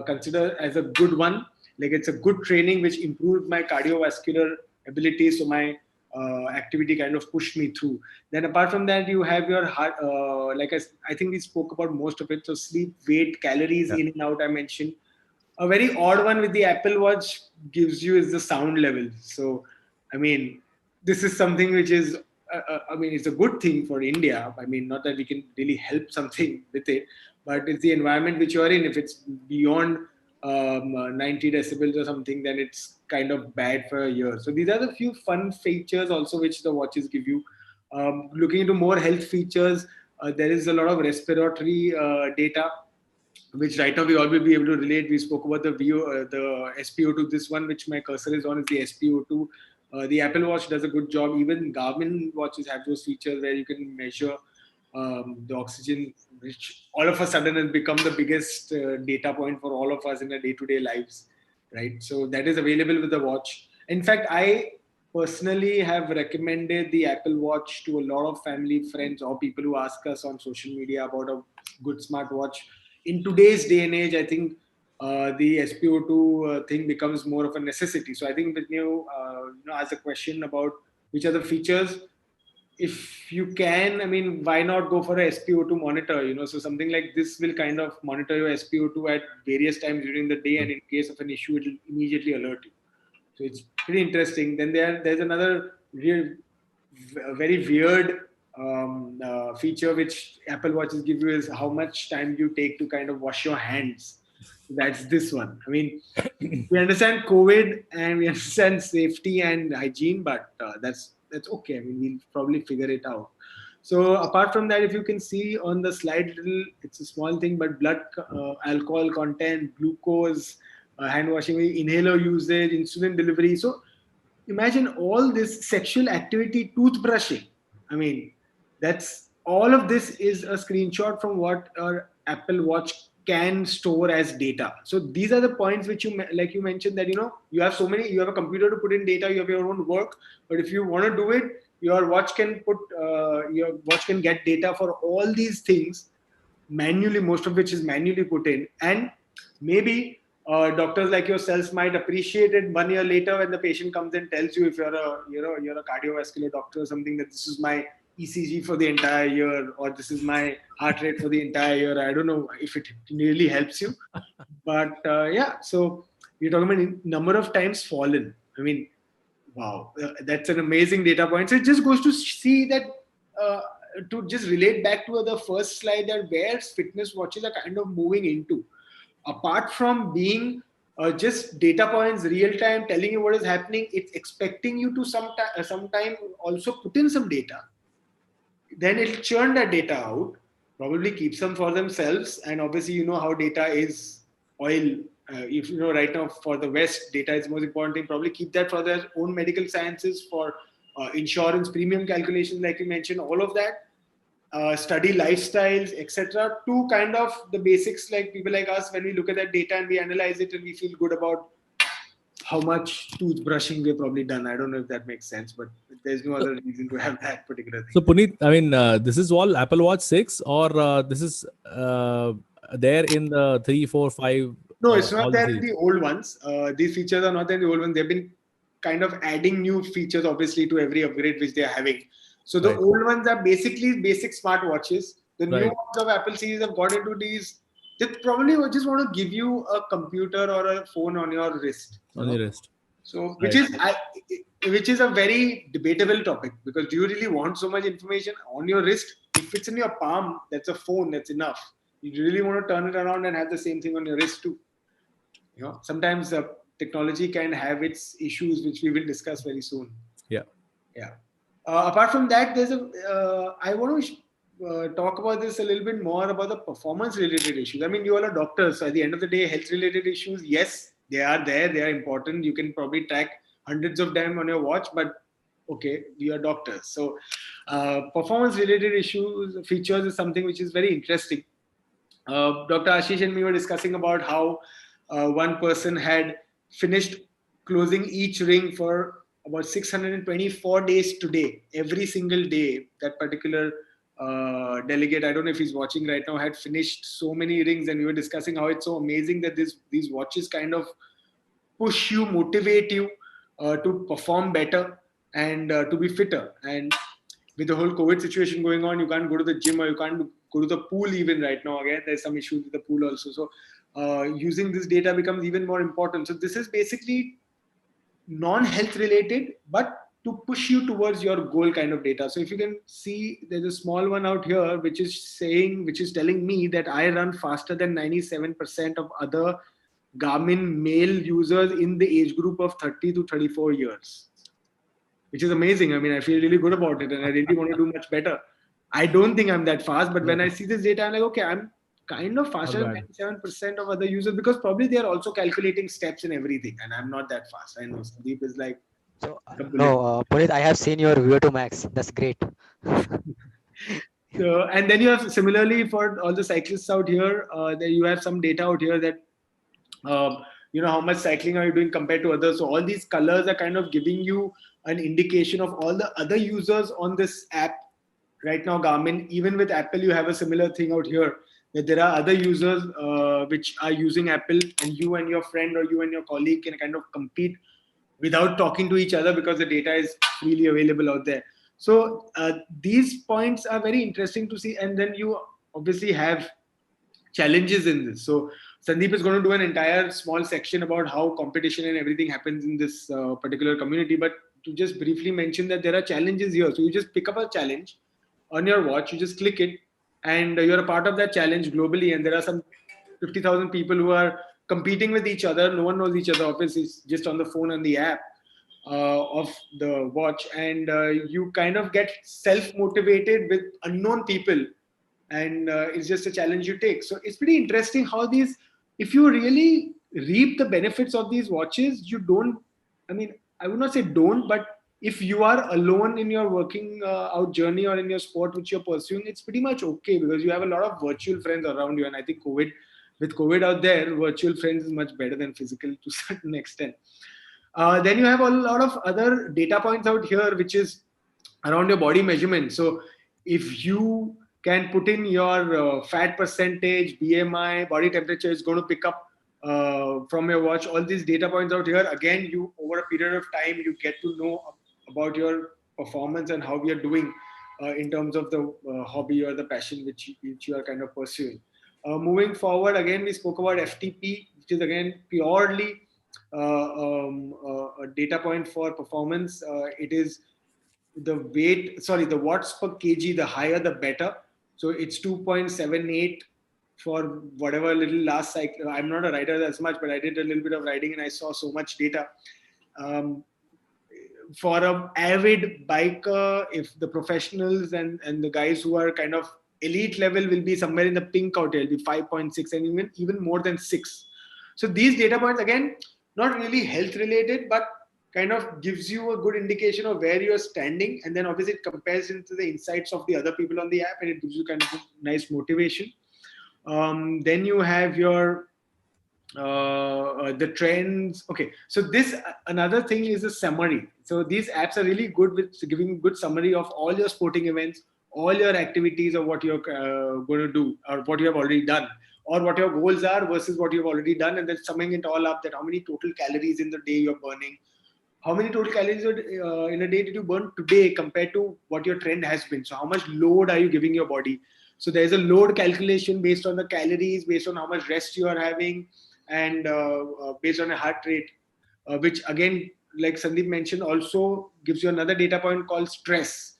considered as a good one. Like, it's a good training which improved my cardiovascular ability. So my activity kind of pushed me through. Then apart from that, you have your heart, like I think we spoke about most of it. So sleep, weight, calories in and out, I mentioned. A very odd one with the Apple Watch gives you is the sound level. So, I mean, this is something which is, it's a good thing for India. I mean, not that we can really help something with it, but it's the environment which you are in. If it's beyond 90 decibels or something, then it's kind of bad for a year. So these are the few fun features also which the watches give you. Looking into more health features, there is a lot of respiratory data, which right now we all will be able to relate. We spoke about the SpO2. This one, which my cursor is on, is the SpO2. The Apple Watch does a good job. Even Garmin watches have those features where you can measure the oxygen, which all of a sudden has become the biggest data point for all of us in our day-to-day lives, right? So that is available with the watch. In fact, I personally have recommended the Apple Watch to a lot of family, friends, or people who ask us on social media about a good smartwatch. In today's day and age, I think the SpO2 thing becomes more of a necessity. So I think when you ask a question about which are the features, if you can, I mean, why not go for a SpO2 monitor? So something like this will kind of monitor your SpO2 at various times during the day, and in case of an issue, it will immediately alert you. So it's pretty interesting. Then there's another very weird feature which Apple Watches give you, is how much time you take to kind of wash your hands. That's this one. I mean, we understand COVID and we understand safety and hygiene, but that's okay. I mean, we'll probably figure it out. So apart from that, if you can see on the slide, it's a small thing, but blood alcohol content, glucose, hand washing, inhaler usage, insulin delivery. So imagine all this, sexual activity, toothbrushing. I mean, that's all of this is a screenshot from what our Apple Watch can store as data. So these are the points which like you mentioned, that you have you have a computer to put in data, you have your own work, but if you want to do it, your watch can get data for all these things manually, most of which is manually put in. And maybe doctors like yourselves might appreciate it 1 year later when the patient comes and tells you, if you're a cardiovascular doctor or something, that this is my ECG for the entire year, or this is my heart rate for the entire year. I don't know if it really helps you, but yeah. So you're talking about number of times fallen. I mean, wow, that's an amazing data point. So it just goes to see that, to just relate back to the first slide, that where fitness watches are kind of moving into. Apart from being just data points, real time, telling you what is happening, it's expecting you to sometime also put in some data. Then it'll churn that data out, probably keep some for themselves. And obviously, how data is oil. If right now for the West, data is the most important thing. Probably keep that for their own medical sciences, for insurance, premium calculations, like you mentioned, all of that. Study lifestyles, etc., to kind of the basics, like people like us, when we look at that data and we analyze it and we feel good about how much toothbrushing we've probably done. I don't know if that makes sense, but there's no other reason to have that particular thing. So Puneet, I mean, this is all Apple Watch 6, or this is there in the 3, 4, 5? No, it's not there in the old ones. These features are not there in the old ones. They've been kind of adding new features, obviously, to every upgrade which they are having. So the old ones are basically basic smartwatches. The new Right. ones of Apple series have got into these. They probably just want to give you a computer or a phone on your wrist. On your wrist. So, Right. which is a very debatable topic, because do you really want so much information on your wrist? If it's in your palm, that's a phone. That's enough. You really want to turn it around and have the same thing on your wrist too. Sometimes technology can have its issues, which we will discuss very soon. Yeah. Yeah. Apart from that, I want to talk about this a little bit more about the performance related issues. I mean, you all are doctors, so at the end of the day, health related issues, yes, they are there, they are important. You can probably track hundreds of them on your watch, but okay, we are doctors. So performance related issues, features is something which is very interesting. Dr. Ashish and me were discussing about how one person had finished closing each ring for about 624 days today. Every single day, that particular delegate, I don't know if he's watching right now, had finished so many rings, and we were discussing how it's so amazing that these watches kind of push you, motivate you to perform better and to be fitter. And with the whole COVID situation going on, you can't go to the gym or you can't go to the pool even right now. Again, there's some issues with the pool also. So using this data becomes even more important. So this is basically non-health related, but to push you towards your goal kind of data. So if you can see, there's a small one out here, which is telling me that I run faster than 97% of other Garmin male users in the age group of 30 to 34 years, which is amazing. I mean, I feel really good about it and I really want to do much better. I don't think I'm that fast, but when I see this data, I'm like, okay, I'm kind of faster than 97% of other users, because probably they're also calculating steps and everything, and I'm not that fast. I know Sandeep is like, So no, Puneet, I have seen your VO2 max. That's great. So, and then you have similarly for all the cyclists out here, there you have some data out here that how much cycling are you doing compared to others. So all these colors are kind of giving you an indication of all the other users on this app right now. Garmin, even with Apple, you have a similar thing out here, that there are other users which are using Apple, and you and your friend or you and your colleague can kind of compete without talking to each other, because the data is freely available out there. So these points are very interesting to see. And then you obviously have challenges in this. So Sandeep is going to do an entire small section about how competition and everything happens in this particular community. But to just briefly mention that there are challenges here. So you just pick up a challenge on your watch, you just click it, and you're a part of that challenge globally. And there are some 50,000 people who are competing with each other. No one knows each other. Obviously, it's just on the phone and the app of the watch. And you kind of get self-motivated with unknown people. And it's just a challenge you take. So it's pretty interesting how these, if you really reap the benefits of these watches, you don't, I mean, I would not say don't, but if you are alone in your working out journey or in your sport which you're pursuing, it's pretty much okay, because you have a lot of virtual friends around you. And I think with COVID out there, virtual friends is much better than physical to a certain extent. Then you have a lot of other data points out here, which is around your body measurement. So if you can put in your fat percentage, BMI, body temperature, is going to pick up from your watch all these data points out here. Again, you over a period of time, you get to know about your performance and how we are doing in terms of the hobby or the passion which you are kind of pursuing. Moving forward, again, we spoke about FTP, which is again purely a data point for performance. It is the watts per kg, the higher the better. So it's 2.78 for whatever little last cycle. I'm not a rider as much, but I did a little bit of riding and I saw so much data. For an avid biker, if the professionals and the guys who are kind of elite level will be somewhere in the pink out here, it'll be 5.6 and even more than 6. So these data points, again, not really health related, but kind of gives you a good indication of where you're standing. And then obviously it compares into the insights of the other people on the app, and it gives you kind of a nice motivation. Then you have your the trends. Okay, so this another thing is a summary. So these apps are really good with giving good summary of all your sporting events, all your activities, or what you're going to do, or what you have already done, or what your goals are versus what you've already done, and then summing it all up, that how many total calories in the day you're burning, how many total calories in a day did you burn today compared to what your trend has been. So how much load are you giving your body? So there's a load calculation based on the calories, based on how much rest you are having, and based on a heart rate, which again, like Sandeep mentioned, also gives you another data point called stress.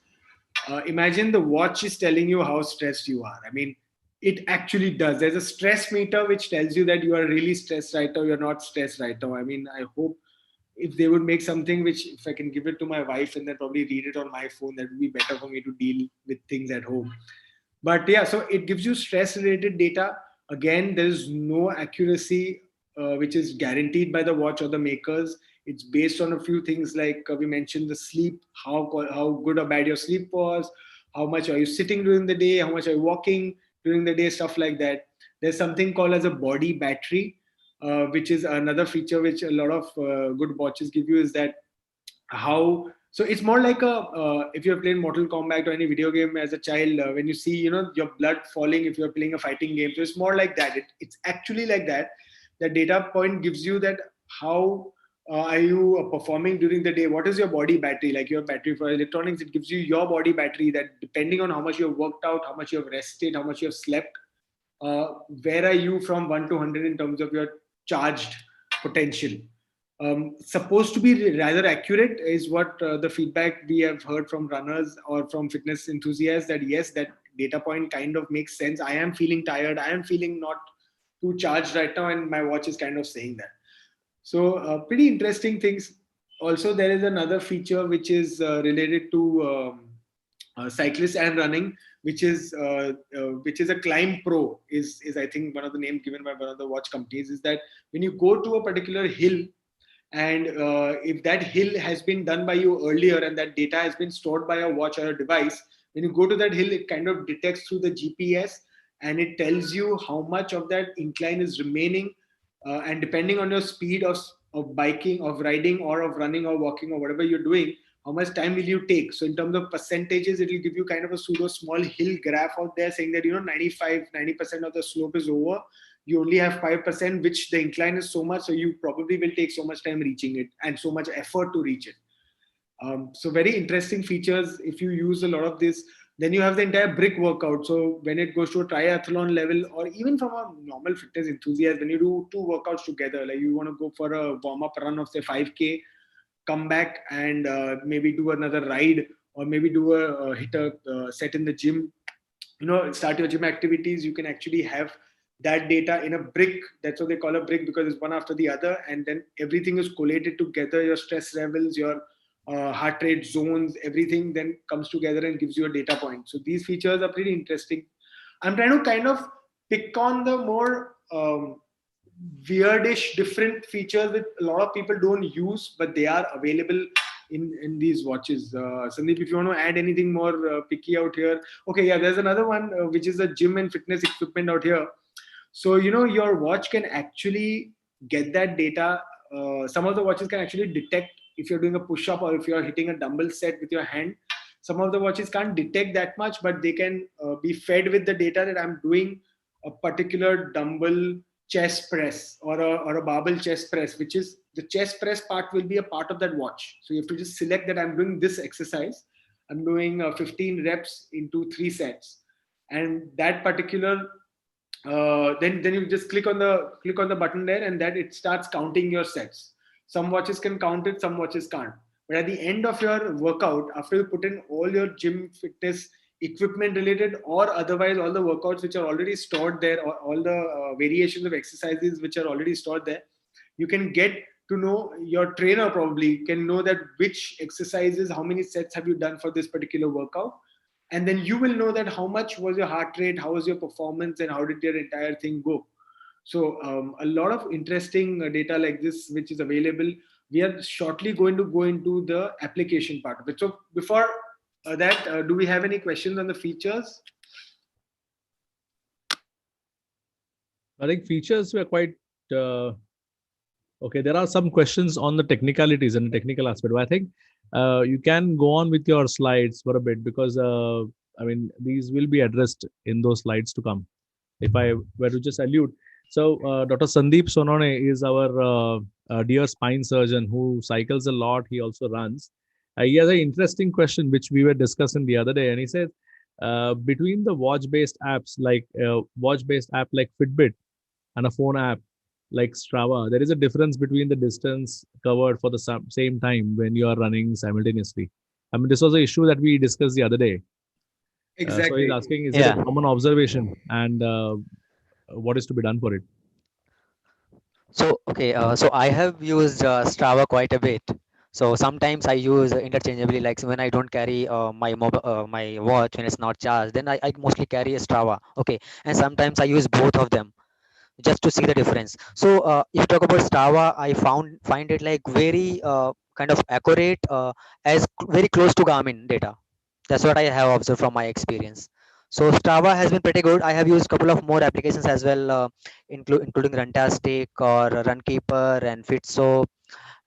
Imagine the watch is telling you how stressed you are. I mean, it actually does. There's a stress meter which tells you that you are really stressed right now, you're not stressed right now. I mean, I hope if they would make something which, if I can give it to my wife and then probably read it on my phone, that would be better for me to deal with things at home. But yeah, so it gives you stress related data. Again, there is no accuracy which is guaranteed by the watch or the makers. It's based on a few things like we mentioned the sleep, how good or bad your sleep was, how much are you sitting during the day, how much are you walking during the day, stuff like that. There's something called as a body battery, which is another feature which a lot of good watches give you, is that how, so it's more like a if you're playing Mortal Kombat or any video game as a child, when you see, you know, your blood falling if you're playing a fighting game. So it's more like that. It's actually like that. The data point gives you that how are you performing during the day, what is your body battery, like your battery for electronics. It gives you your body battery, that depending on how much you've worked out, how much you've rested, how much you've slept, where are you from 1 to 100 in terms of your charged potential. Supposed to be rather accurate is what the feedback we have heard from runners or from fitness enthusiasts, that yes, that data point kind of makes sense. I am feeling tired, I am feeling not too charged right now, and my watch is kind of saying that. So pretty interesting things. Also, there is another feature which is related to cyclists and running, which is a Climb Pro, is I think one of the names given by one of the watch companies. Is that when you go to a particular hill, and if that hill has been done by you earlier and that data has been stored by a watch or a device, when you go to that hill, it kind of detects through the GPS and it tells you how much of that incline is remaining. And depending on your speed of biking, of riding, or of running or walking or whatever you're doing, how much time will you take? So in terms of percentages, it will give you kind of a pseudo small hill graph out there saying that, you know, 90% of the slope is over. You only have 5%, which the incline is so much, so you probably will take so much time reaching it and so much effort to reach it. So very interesting features. If you use a lot of this, then you have the entire brick workout. So when it goes to a triathlon level, or even from a normal fitness enthusiast, when you do two workouts together, like you want to go for a warm-up run of say 5K, come back and maybe do another ride, or maybe do a hit a set in the gym, you know, start your gym activities, you can actually have that data in a brick. That's what they call a brick, because it's one after the other, and then everything is collated together. Your stress levels, your heart rate zones, everything then comes together and gives you a data point. So these features are pretty interesting. I'm trying to kind of pick on the more weirdish different features that a lot of people don't use, but they are available in these watches. Sandeep, if you want to add anything more picky out here. Okay, yeah, there's another one which is a gym and fitness equipment out here. So, you know, your watch can actually get that data. Some of the watches can actually detect if you're doing a push-up or if you're hitting a dumbbell set with your hand. Some of the watches can't detect that much, but they can be fed with the data that I'm doing a particular dumbbell chest press or a barbell chest press, which is the chest press part will be a part of that watch. So you have to just select that I'm doing this exercise. I'm doing 15 reps into 3 sets, and that particular then you just click on the button there, and that it starts counting your sets. Some watches can count it, some watches can't. But at the end of your workout, after you put in all your gym fitness equipment related or otherwise all the workouts which are already stored there, or all the variations of exercises which are already stored there, you can get to know, your trainer probably can know that which exercises, how many sets have you done for this particular workout, and then you will know that how much was your heart rate, how was your performance, and how did your entire thing go. So a lot of interesting data like this which is available. We are shortly going to go into the application part of it. So before that, do we have any questions on the features? I think features were quite okay. There are some questions on the technicalities and the technical aspect. But I think you can go on with your slides for a bit, because I mean, these will be addressed in those slides to come. If I were to just allude. So Dr. Sandeep Sonone is our dear spine surgeon who cycles a lot. He also runs. He has an interesting question which we were discussing the other day, and he said, between the watch-based apps like watch-based app like Fitbit and a phone app like Strava, there is a difference between the distance covered for the same time when you are running simultaneously. I mean, this was an issue that we discussed the other day. So he's Exactly. asking, is it a Yeah. common observation, and what is to be done for it? So, okay, so I have used Strava quite a bit. So sometimes I use interchangeably, like when I don't carry my watch when it's not charged, then I mostly carry a Strava. Okay, and sometimes I use both of them just to see the difference. So if you talk about Strava, I find it like very kind of accurate, very close to Garmin data. That's what I have observed from my experience. So Strava has been pretty good. I have used a couple of more applications as well, including Runtastic or Runkeeper and Fitso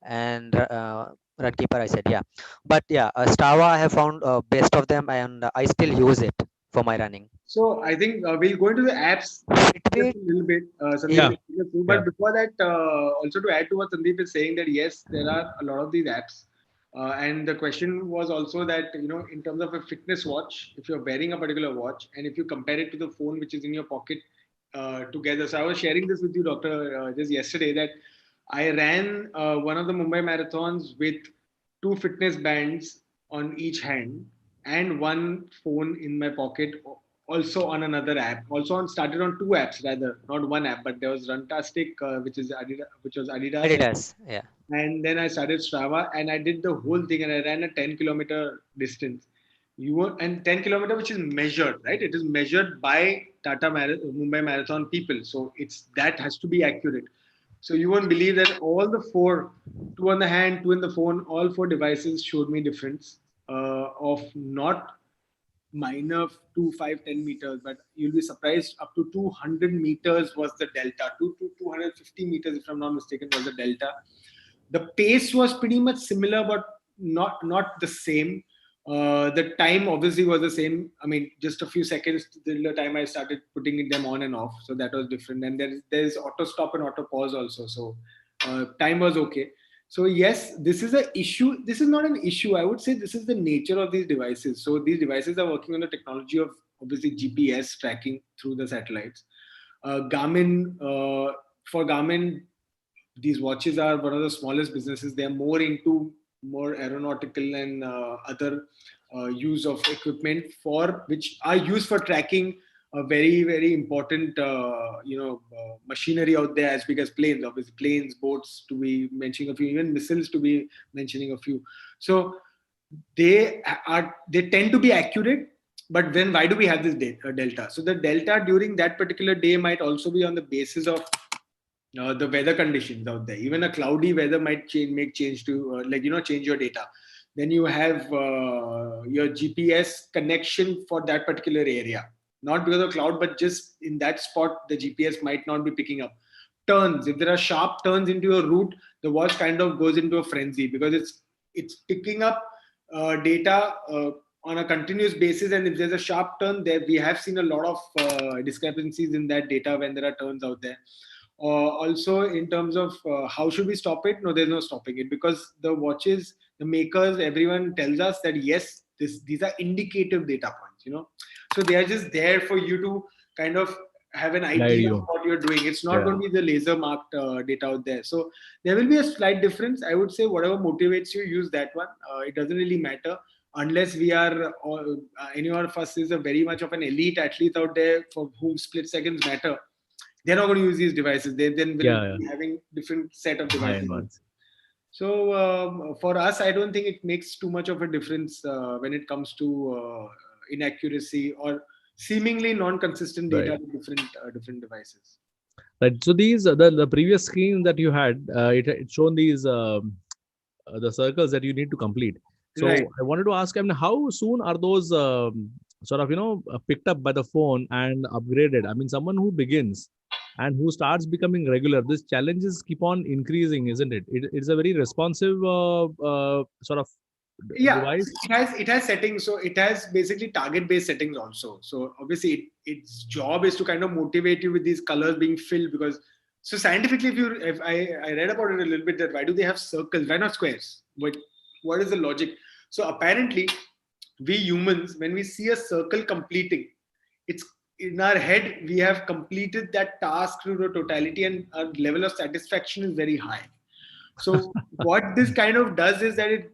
and Runkeeper. I said, yeah, but yeah, Strava I have found best of them, and I still use it for my running. So I think we'll go into the apps just Fitbit, a little bit. Sandeep Yeah, will take us through. yeah. But before that, also to add to what Sandeep is saying, that yes, there are a lot of these apps. And the question was also that, in terms of a fitness watch, if you're wearing a particular watch and if you compare it to the phone which is in your pocket together. So I was sharing this with you, Doctor, just yesterday, that I ran one of the Mumbai marathons with two fitness bands on each hand and one phone in my pocket, also on another app, also started on two apps rather, not one app, but there was Runtastic, which is Adidas, which was Adidas, Adidas, yeah. and then I started Strava, and I did the whole thing, and I ran a 10-kilometer distance. And 10-kilometer, which is measured, right? It is measured by Mumbai Marathon people, so it's that has to be accurate. So you won't believe that all the four, two on the hand, two in the phone, all four devices showed me difference of not minor to 5-10 meters, but you'll be surprised up to 200 meters was the delta. 250 meters, if I'm not mistaken, was the delta. The pace was pretty much similar, but not the same. The time obviously was the same. I mean, just a few seconds till the time I started putting them on and off, so that was different. And there's auto stop and auto pause also, so time was okay. So yes, this is a issue. This is not an issue. I would say this is the nature of these devices. So these devices are working on the technology of obviously GPS tracking through the satellites. For Garmin, these watches are one of the smallest businesses. They are more into more aeronautical and other use of equipment for which are used for tracking a very very important machinery out there as big as planes, obviously planes, boats, to be mentioning a few, even missiles to be mentioning a few. So they tend to be accurate, but then why do we have this delta? So the delta during that particular day might also be on the basis of the weather conditions out there. Even a cloudy weather might change to change your data. Then you have your GPS connection for that particular area, not because of cloud, but just in that spot the GPS might not be picking up turns. If there are sharp turns into your route, the watch kind of goes into a frenzy because it's picking up data on a continuous basis, and if there's a sharp turn there, we have seen a lot of discrepancies in that data when there are turns out there. Also in terms of how should we stop it? No, there's no stopping it, because the watches, the makers, everyone tells us that yes, these are indicative data points. So they are just there for you to kind of have an Guide idea of you. what you're doing. It's not Yeah. going to be the laser marked data out there. So there will be a slight difference. I would say whatever motivates you, use that one. It doesn't really matter unless we are any of us is a very much of an elite athlete out there for whom split seconds matter. They're not going to use these devices. They then will Yeah, be having different set of high end devices. ones. So for us, I don't think it makes too much of a difference when it comes to inaccuracy or seemingly non-consistent data Right. with different devices. Right. So these the previous screen that you had, it shown these the circles that you need to complete. So Right. I wanted to ask, I mean, how soon are those sort of picked up by the phone and upgraded? I mean, someone who begins and who starts becoming regular, these challenges keep on increasing, isn't it? It's a very responsive sort of Yeah, device. it has settings. So it has basically target based settings also. So obviously its job is to kind of motivate you with these colors being filled, because so scientifically, if I read about it a little bit, that why do they have circles, why not squares? What is the logic? So apparently we humans, when we see a circle completing, it's in our head, we have completed that task to the totality, and our level of satisfaction is very high. So what this kind of does is that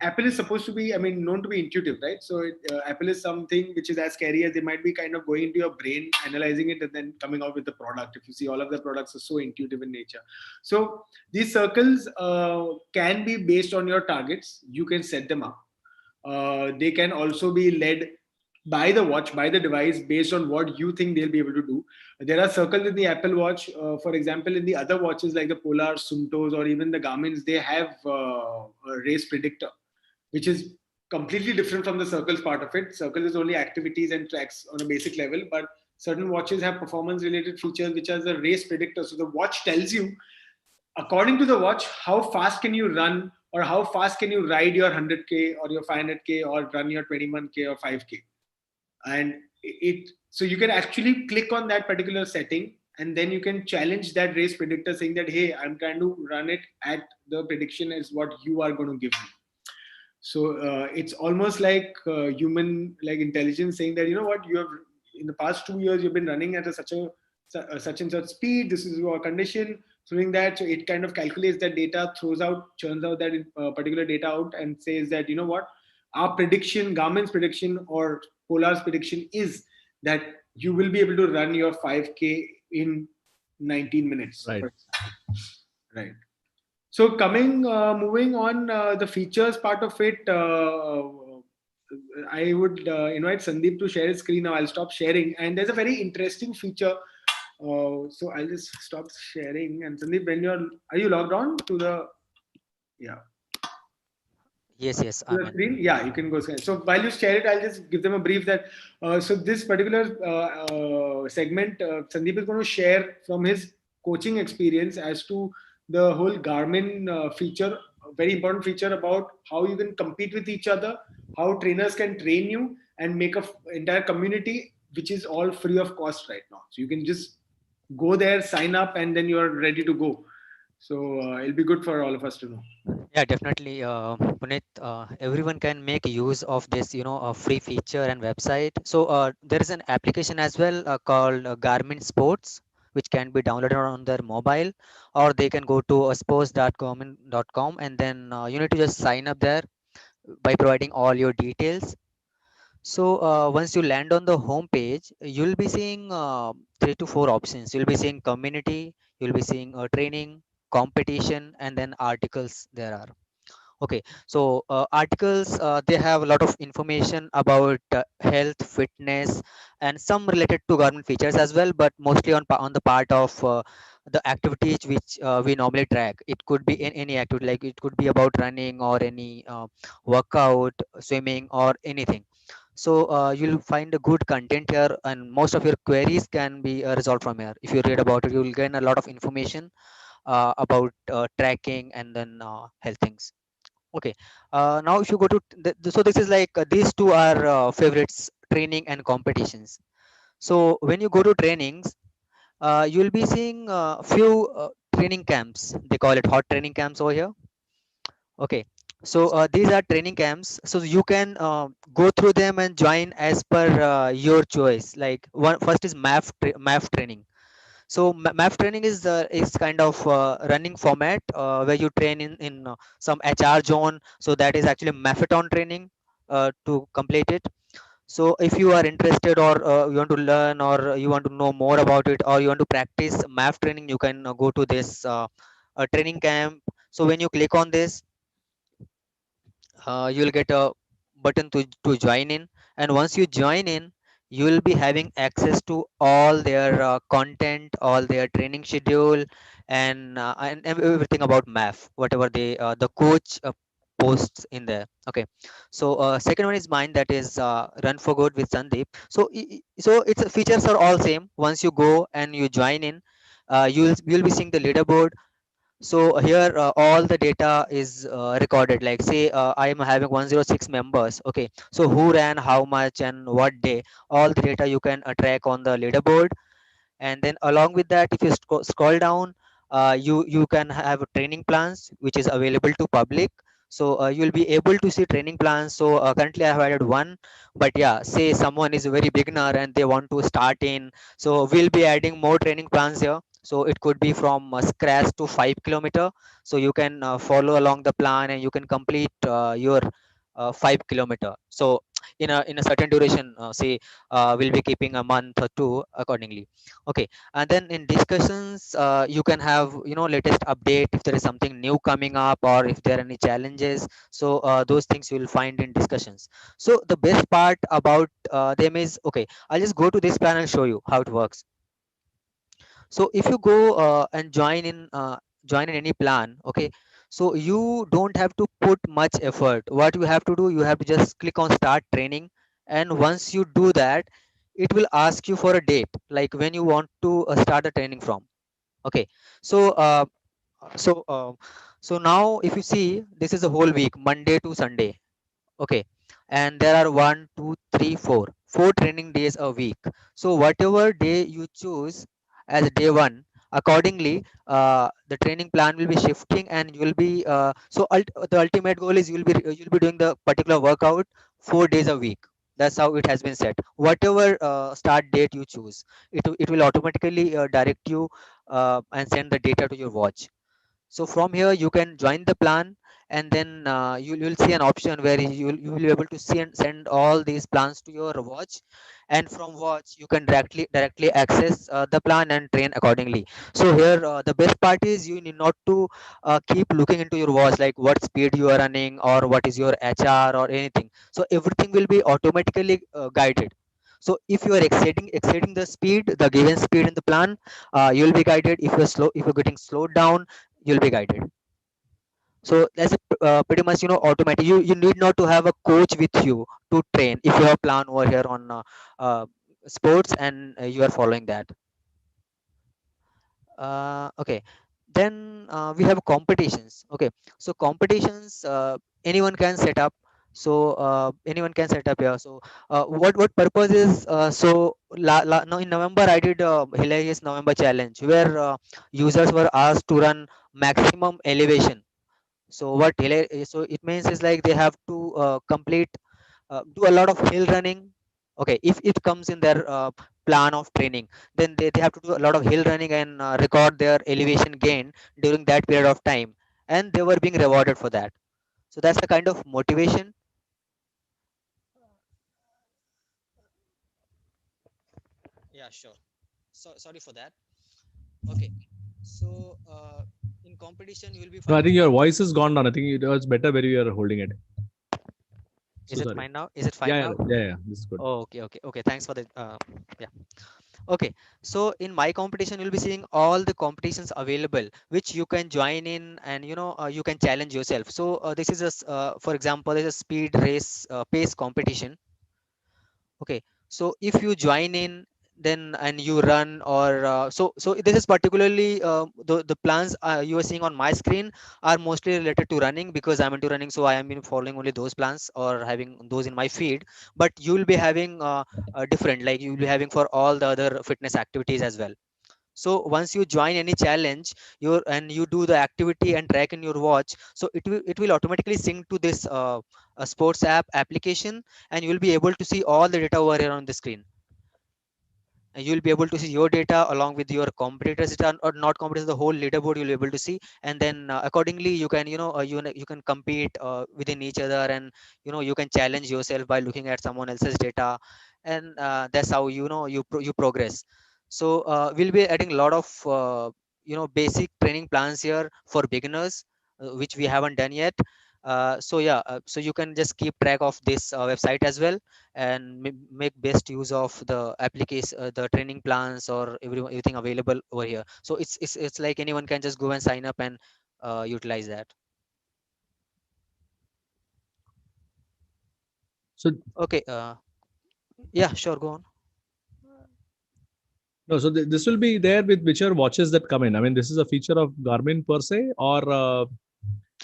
Apple is supposed to be, I mean, known to be intuitive, right? So Apple is something which is as scary as they might be kind of going into your brain, analyzing it, and then coming out with the product. If you see, all of the products are so intuitive in nature. So these circles can be based on your targets. You can set them up. They can also be led by the watch, by the device, based on what you think they'll be able to do. There are circles in the Apple Watch. For example, in the other watches like the Polar, Suntos, or even the Garmin's, they have a race predictor, which is completely different from the circles part of it. Circle is only activities and tracks on a basic level, but certain watches have performance related features, which are the race predictor. So the watch tells you, according to the watch, how fast can you run, or how fast can you ride your 100K or your 500K, or run your 21K or 5K. And so you can actually click on that particular setting, and then you can challenge that race predictor saying that, hey, I'm trying to run it at the prediction is what you are going to give me. So it's almost like human like intelligence saying that, you know what, you have in the past 2 years you've been running at such and such speed, this is your condition, doing that. So it kind of calculates that data, churns out that particular data out, and says that, you know what, our prediction, Garmin's prediction or Polar's prediction is that you will be able to run your 5K in 19 minutes. Right. Right. So moving on, the features part of it, I would invite Sandeep to share his screen now. I'll stop sharing. And there's a very interesting feature. So I'll just stop sharing. And Sandeep, are you logged on to the, yeah. Yes, I'm in. Screen? Yeah, you can go. So while you share it, I'll just give them a brief that, so this particular segment, Sandeep is going to share from his coaching experience as to the whole Garmin feature, a very important feature about how you can compete with each other, how trainers can train you and make a entire community, which is all free of cost right now. So you can just go there, sign up, and then you're ready to go. So it'll be good for all of us to know. Yeah, definitely, Puneet. Everyone can make use of this, a free feature and website. So there is an application as well called Garmin Sports, which can be downloaded on their mobile, or they can go to sports.garmin.com, and then you need to just sign up there by providing all your details. So once you land on the home page, you'll be seeing 3 to 4 options. You'll be seeing community, you'll be seeing training, competition, and then articles there are. Okay, so articles, they have a lot of information about health, fitness, and some related to government features as well, but mostly on the part of the activities which we normally track. It could be in any activity, like it could be about running or any workout, swimming, or anything. So you'll find a good content here, and most of your queries can be resolved from here. If you read about it, you'll gain a lot of information about tracking and then health things. Okay, now if you go to so this is like these two are favorites, training and competitions. So when you go to trainings, you'll be seeing a few training camps. They call it hot training camps over here. Okay, so these are training camps. So you can go through them and join as per your choice. Like one first is math training. So MAF training is kind of running format where you train in some HR zone. So that is actually marathon training to complete it. So if you are interested, or you want to learn, or you want to know more about it, or you want to practice MAF training, you can go to this training camp. So when you click on this, you'll get a button to join in, and once you join in, you will be having access to all their content, all their training schedule, and everything about math, whatever the coach posts in there. Okay, so second one is mine, that is run for good with Sandeep. So so its features are all same. Once you go and you join in, you'll be seeing the leaderboard. So here all the data is recorded, like say I am having 106 members. Okay, so who ran how much and what day, all the data you can track on the leaderboard. And then along with that, if you scroll down, you can have training plans which is available to public. So you will be able to see training plans. So currently I have added one, but yeah, say someone is a very beginner and they want to start in, so we'll be adding more training plans here. So it could be from scratch to 5 kilometer. So you can follow along the plan and you can complete your 5 kilometer. So in a certain duration, say we'll be keeping a month or two accordingly. Okay, and then in discussions, you can have latest update if there is something new coming up or if there are any challenges. So those things you will find in discussions. So the best part about them is, okay, I'll just go to this plan and show you how it works. So if you go and join in any plan, okay, so you don't have to put much effort. What you have to do, you have to just click on start training, and once you do that, it will ask you for a date, like when you want to start the training from. Okay, so so uh, so now if you see, this is a whole week, Monday to Sunday. Okay, and there are 1 2 3 4 training days a week. So whatever day you choose as day one, accordingly the training plan will be shifting, and you will be the ultimate goal is you'll be doing the particular workout 4 days a week. That's how it has been set. Whatever start date you choose, it will automatically direct you and send the data to your watch. So from here you can join the plan, and then you'll see an option where you will be able to see and send all these plans to your watch, and from watch you can directly access the plan and train accordingly. So here the best part is you need not to keep looking into your watch, like what speed you are running or what is your HR or anything. So everything will be automatically guided. So if you are exceeding the speed, the given speed in the plan, you'll be guided. If you're getting slowed down, you'll be guided. So that's pretty much automatic. You need not to have a coach with you to train if you have plan over here on uh, sports, and you are following that. Okay, then we have competitions. Okay, so competitions, anyone can set up. So anyone can set up here. So what purpose is, now in November I did a hilarious November challenge where users were asked to run maximum elevation. So so it means is like they have to do a lot of hill running. Okay, if it comes in their plan of training, then they have to do a lot of hill running and record their elevation gain during that period of time, and they were being rewarded for that. So that's the kind of motivation. Yeah, sure. So sorry for that. Okay, so in competition you will be No, I think finding your out. voice has gone down. I think it was better where you are holding it. So Is it sorry. fine now? Is it fine Yeah, now? yeah, yeah, yeah. This is good. Oh, okay. Thanks for the yeah. Okay, so in my competition, you'll be seeing all the competitions available, which you can join in, and you can challenge yourself. So this is for example, there's a speed race pace competition. Okay, so if you join in, then and you run, or so this is particularly the plans you are seeing on my screen are mostly related to running, because I'm into running, so I am been following only those plans or having those in my feed. But you will be having different, like you will be having for all the other fitness activities as well. So once you join any challenge, you do the activity and track in your watch, so it will automatically sync to this sports app application, and you will be able to see all the data over here on the screen. And you'll be able to see your data along with your competitors data, or not competitors, the whole leaderboard you'll be able to see. And then accordingly you can you can compete within each other, and you can challenge yourself by looking at someone else's data. And that's how you progress. So we'll be adding a lot of basic training plans here for beginners, which we haven't done yet. So yeah, so you can just keep track of this website as well, and make best use of the application, the training plans, or everything available over here. So it's like anyone can just go and sign up and utilize that. So Okay, yeah, sure, go on. no, so this will be there with whichever watches that come in. I mean, this is a feature of Garmin per se, or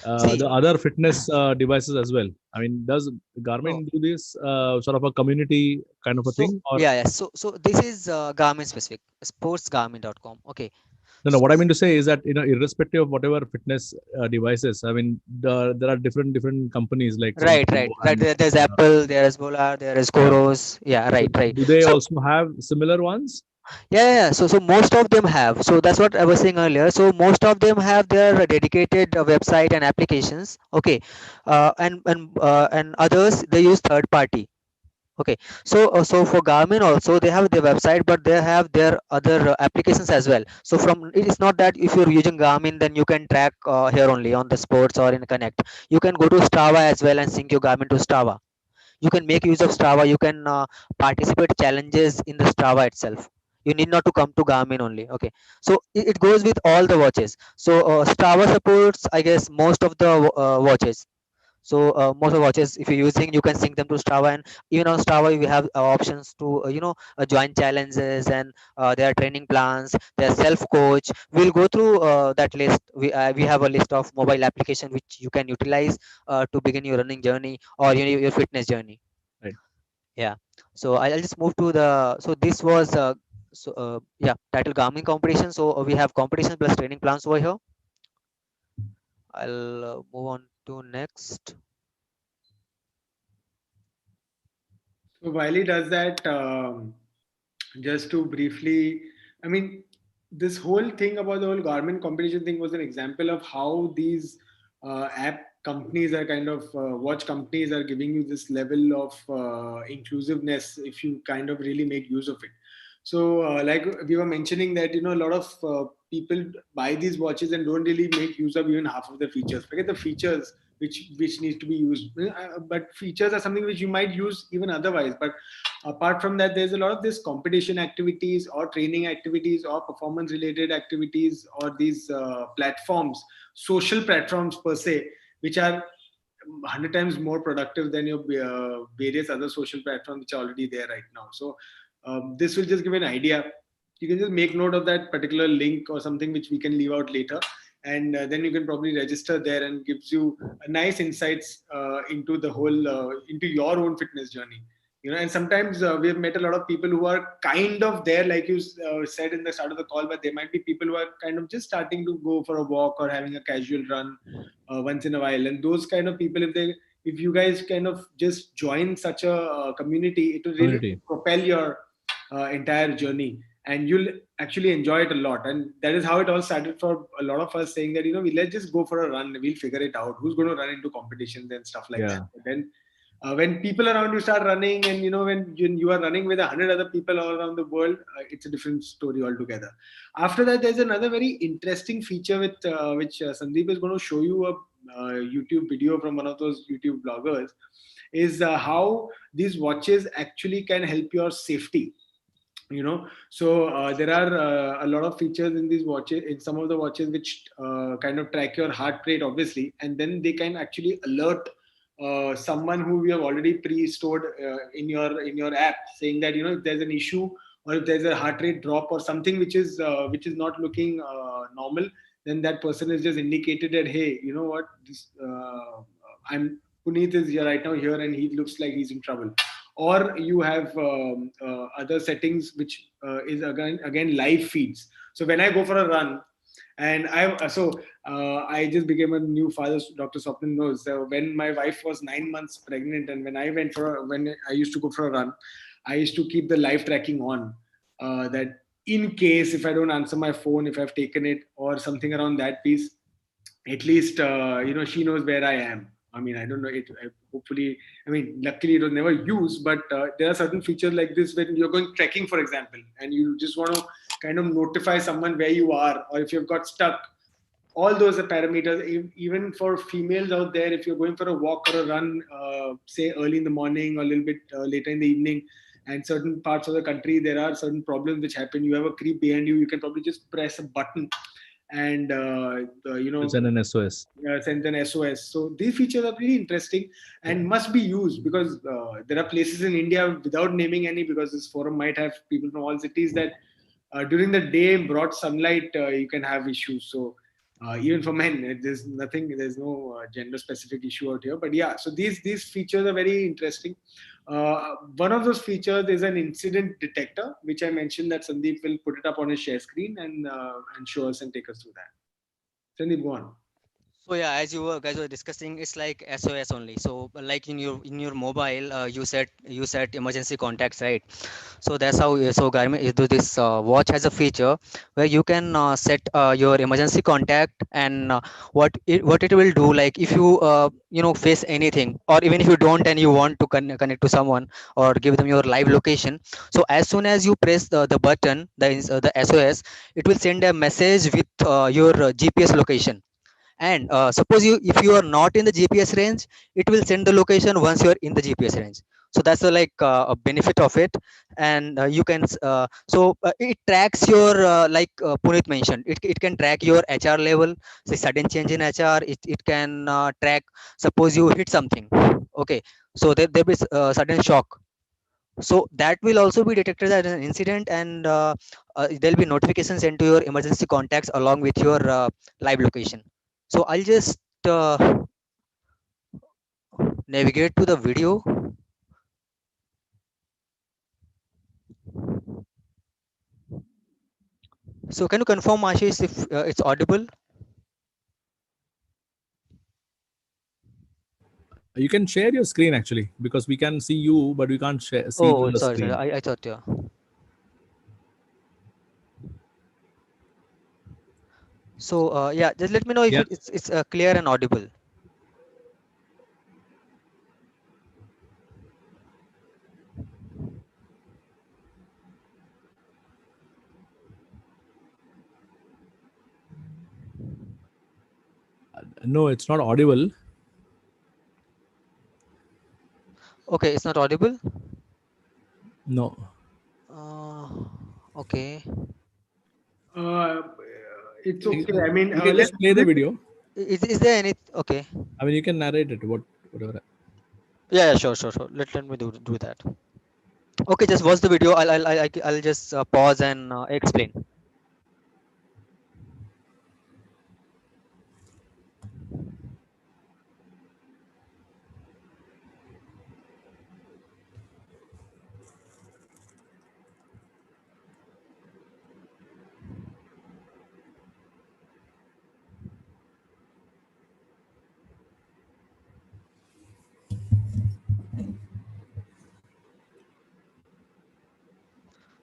See, the other fitness devices as well. I mean, does no, Garmin do this sort of a community kind of a so thing, or yeah, so this is Garmin specific, sportsgarmin.com. Okay, No, what I mean to say is that, irrespective of whatever fitness devices, I mean, there are different companies like Right, Samsung, right. That and there's Apple, there is Bola, there is yeah. Coros. Yeah, So right, right. do they So also have similar ones? yeah. So most of them have. So that's what I was saying earlier. So most of them have their dedicated website and applications. Okay, and others they use third party. Okay, so for Garmin also they have their website, but they have their other applications as well. So from it is not that if you're using Garmin, then you can track here only on the sports or in Connect. You can go to Strava as well and sync your Garmin to Strava. You can make use of Strava. You can participate challenges in the Strava itself. You need not to come to Garmin only. Okay, so it goes with all the watches. So Strava supports, I guess, most of the watches. So most of the watches, if you're using, you can sync them to Strava, and even on Strava we have options to join challenges, and their training plans, their self coach. We'll go through that list. We have a list of mobile application which you can utilize to begin your running journey or your fitness journey. Right. Yeah. So I'll just move to the. So this was yeah, title Garmin competition. So we have competition plus training plans over here. I'll move on to next. So while he does that, just to briefly, I mean, this whole thing about the whole Garmin competition thing was an example of how these app companies are kind of watch companies are giving you this level of inclusiveness if you kind of really make use of it. So, like we were mentioning that a lot of people buy these watches and don't really make use of even half of the features. Forget the features which needs to be used, but features are something which you might use even otherwise. But apart from that, there's a lot of this competition activities or training activities or performance related activities or these platforms, social platforms per se, which are 100 times more productive than your various other social platforms which are already there right now. So this will just give an idea. You can just make note of that particular link or something which we can leave out later, and then you can probably register there, and gives you a nice insights into the whole into your own fitness journey. And sometimes we have met a lot of people who are kind of there, like you said in the start of the call, but there might be people who are kind of just starting to go for a walk or having a casual run once in a while. And those kind of people, if you guys kind of just join such a community, it will really Community. propel your entire journey, and you'll actually enjoy it a lot. And that is how it all started for a lot of us, saying that let's just go for a run, we'll figure it out, who's going to run into competitions and stuff like Yeah. that. But then when people around you start running, and when you are running with 100 other people all around the world, it's a different story altogether. After that, there's another very interesting feature with which Sandeep is going to show you a YouTube video from one of those YouTube bloggers, is how these watches actually can help your safety. So there are a lot of features in these watches, in some of the watches, which kind of track your heart rate, obviously, and then they can actually alert someone who you have already pre-stored in your app, saying that if there's an issue, or if there's a heart rate drop or something which is not looking normal, then that person is just indicated that, hey, you know what, this I'm Puneet is here right now here, and he looks like he's in trouble. Or you have other settings which is again live feeds. So when I go for a run, and I just became a new father, Dr. Swapnil knows. So when my wife was 9 months pregnant, and when I used to go for a run, I used to keep the live tracking on, that in case if I don't answer my phone, if I've taken it or something around that piece, at least she knows where I am. I mean, I don't know it. Hopefully, I mean, luckily it was never used, but there are certain features like this when you're going trekking, for example, and you just want to kind of notify someone where you are, or if you've got stuck. All those are parameters. Even for females out there, if you're going for a walk or a run, say early in the morning or a little bit later in the evening, and certain parts of the country there are certain problems which happen. You have a creep behind you. You can probably just press a button, and Send an SOS. send an SOS. So these features are really interesting and must be used, because there are places in India, without naming any, because this forum might have people from all cities, that during the day, broad sunlight, you can have issues. So even for men. There's nothing, there's no gender specific issue out here. But yeah, so these features are very interesting. One of those features is an incident detector, which I mentioned that Sandeep will put it up on his share screen and show us and take us through that. Sandeep, go on. So yeah, as you guys were discussing, it's like SOS only. So like in your mobile, you set emergency contacts, right? So that's how. So Garmin do this watch has a feature where you can set your emergency contact, and what it will do, like if you face anything, or even if you don't and you want to connect to someone or give them your live location. So as soon as you press the button, the SOS, it will send a message with your GPS location. And suppose if you are not in the GPS range, it will send the location once you are in the GPS range. So that's the a benefit of it. And you can it tracks your Puneet mentioned, it can track your HR level. Say sudden change in HR, it can track. Suppose you hit something, okay, so there is sudden shock, so that will also be detected as an incident, and there'll be notifications sent to your emergency contacts along with your live location. So I'll just navigate to the video. So can you confirm, Ashish, if it's audible? You can share your screen actually, because we can see you, but we can't see Oh, the sorry. screen. I thought, yeah. So yeah, just let me know if Yeah. it's clear and audible. No, it's not audible. Okay, it's not audible. No. Uh, okay. Uh, it's You okay. I mean, you can let's just play do the it. video. Is there any? Okay. I mean, you can narrate it. Whatever. Yeah, yeah, sure. Let me do that. Okay, just watch the video. I'll just pause and explain.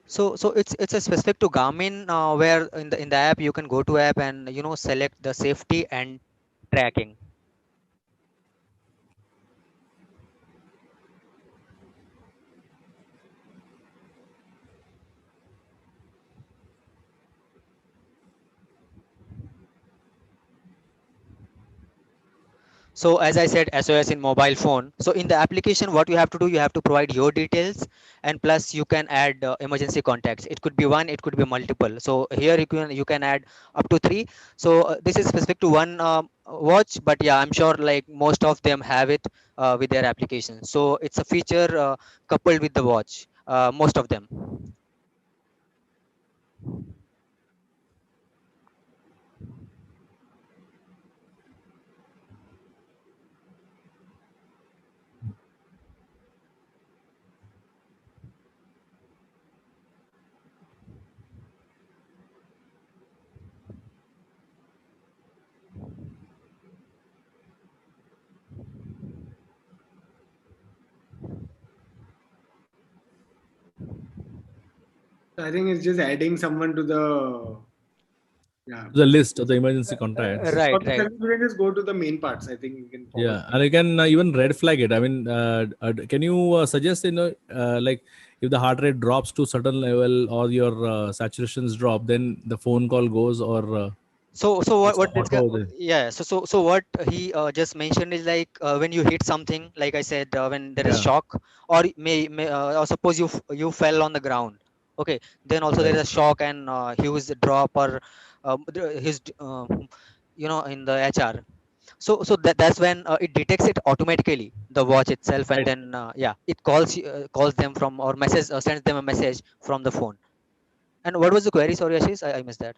So it's a specific to Garmin, where in the app you can go to app and select the safety and tracking. So as I said, SOS in mobile phone. So in the application, what you have to do, you have to provide your details, and plus you can add emergency contacts. It could be one, it could be multiple. So here you can add up to three. So this is specific to one watch, but yeah, I'm sure like most of them have it with their application. So it's a feature coupled with the watch. Most of them. I think it's just adding someone to the, yeah. The list of the emergency Uh, contacts. Right, Probably right. you can just go to the main parts. I think you can forward. Yeah, and I can even red flag it. I mean, can you suggest, like if the heart rate drops to certain level or your saturations drop, then the phone call goes, or So it's what this guy, auto there? yeah, so what he just mentioned is like when you hit something, like I said, when there is Yeah, shock, or or suppose you fell on the ground, okay, then also there right. is a shock and huge drop, or his in the HR. So that's when it detects it automatically, the watch itself, and Right. then yeah, it calls them from, or message sends them a message from the phone. And what was the query? Sorry, Ashish, I missed that.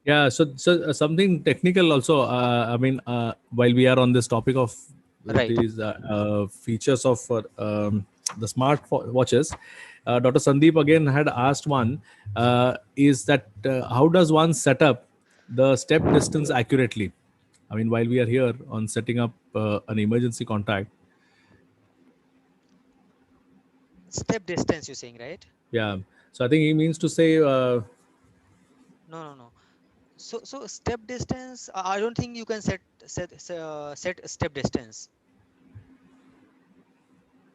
Yeah, so something technical also. I mean, while we are on this topic of Right. these features of the smart watches, Dr. Sandeep again had asked one, is that how does one set up the step distance accurately? I mean, while we are here on setting up an emergency contact, Step distance, you're saying, right? yeah. So I think he means to say, No, no, no. So step distance, I don't think you can set step distance.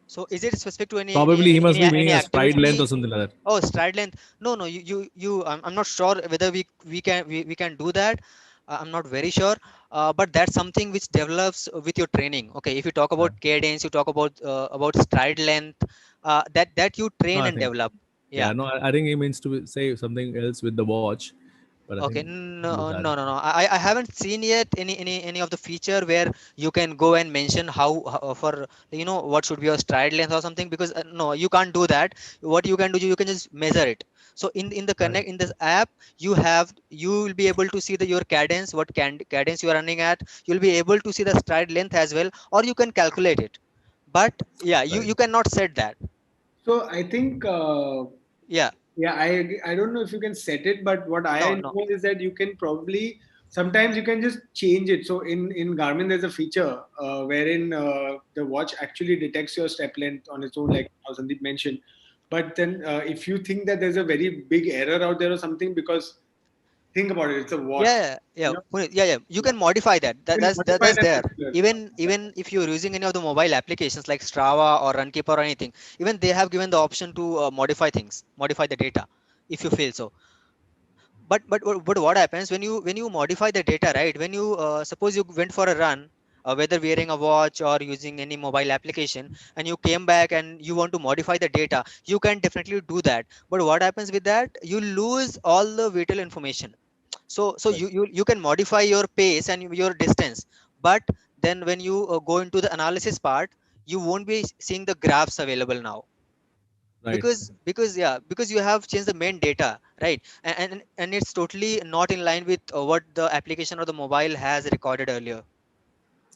So is it specific to probably he must be any meaning a stride length or activity? something like that. Oh, stride length. No, no. I'm not sure whether we can do that. I'm not very sure. But that's something which develops with your training. Okay. If you talk Yeah. about cadence, you talk about stride length. That you No, train I and think. develop. Yeah, Yeah. no, I think he means to say something else with the watch, but I Okay, think do no, that. no, no, no. I haven't seen yet any of the feature where you can go and mention how for what should be your stride length or something, because no, you can't do that. What you can do, you can just measure it. So in the Right, connect in this app, you will be able to see your cadence, what cadence you are running at. You'll be able to see the stride length as well, or you can calculate it. But yeah, right. you cannot set that. So I think, Yeah, yeah, I don't know if you can set it, but what no, I no, know is that you can probably sometimes you can just change it. So in Garmin, there's a feature wherein the watch actually detects your step length on its own, like how Sandeep mentioned. But then if you think that there's a very big error out there or something, because think about it, it's a watch. yeah, yeah, yeah, You know, Puneet, yeah, yeah. You yeah, can modify that. you can modify That's that there. particular. Even if you're using any of the mobile applications like Strava or Runkeeper or anything, even they have given the option to modify things, modify the data, if you feel so. But what happens when you modify the data, right? When you suppose you went for a run, whether wearing a watch or using any mobile application, and you came back and you want to modify the data, you can definitely do that. But what happens with that? You lose all the vital information. So Right, you can modify your pace and your distance, but then when you go into the analysis part, you won't be seeing the graphs available now, right, because yeah, because you have changed the main data, right? And it's totally not in line with what the application or the mobile has recorded earlier.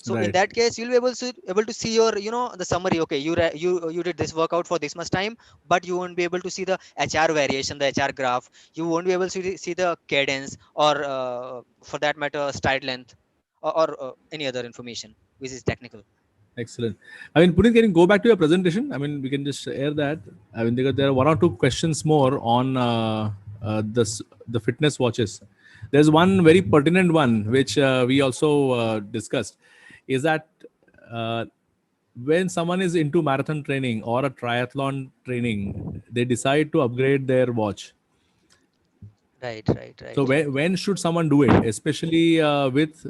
So in right, that case, you'll be able to see your the summary. Okay, you did this workout for this much time, but you won't be able to see the HR variation, the HR graph. You won't be able to see the cadence, or for that matter, stride length, or any other information which is technical. excellent. I mean, Puneet, can you go back to your presentation? I mean, we can just air that. I mean, there are one or two questions more on the fitness watches. There's one very pertinent one which we also discussed, is that uh, when someone is into marathon training or a triathlon training, they decide to upgrade their watch. Right, right, So right, when should someone do it, especially with?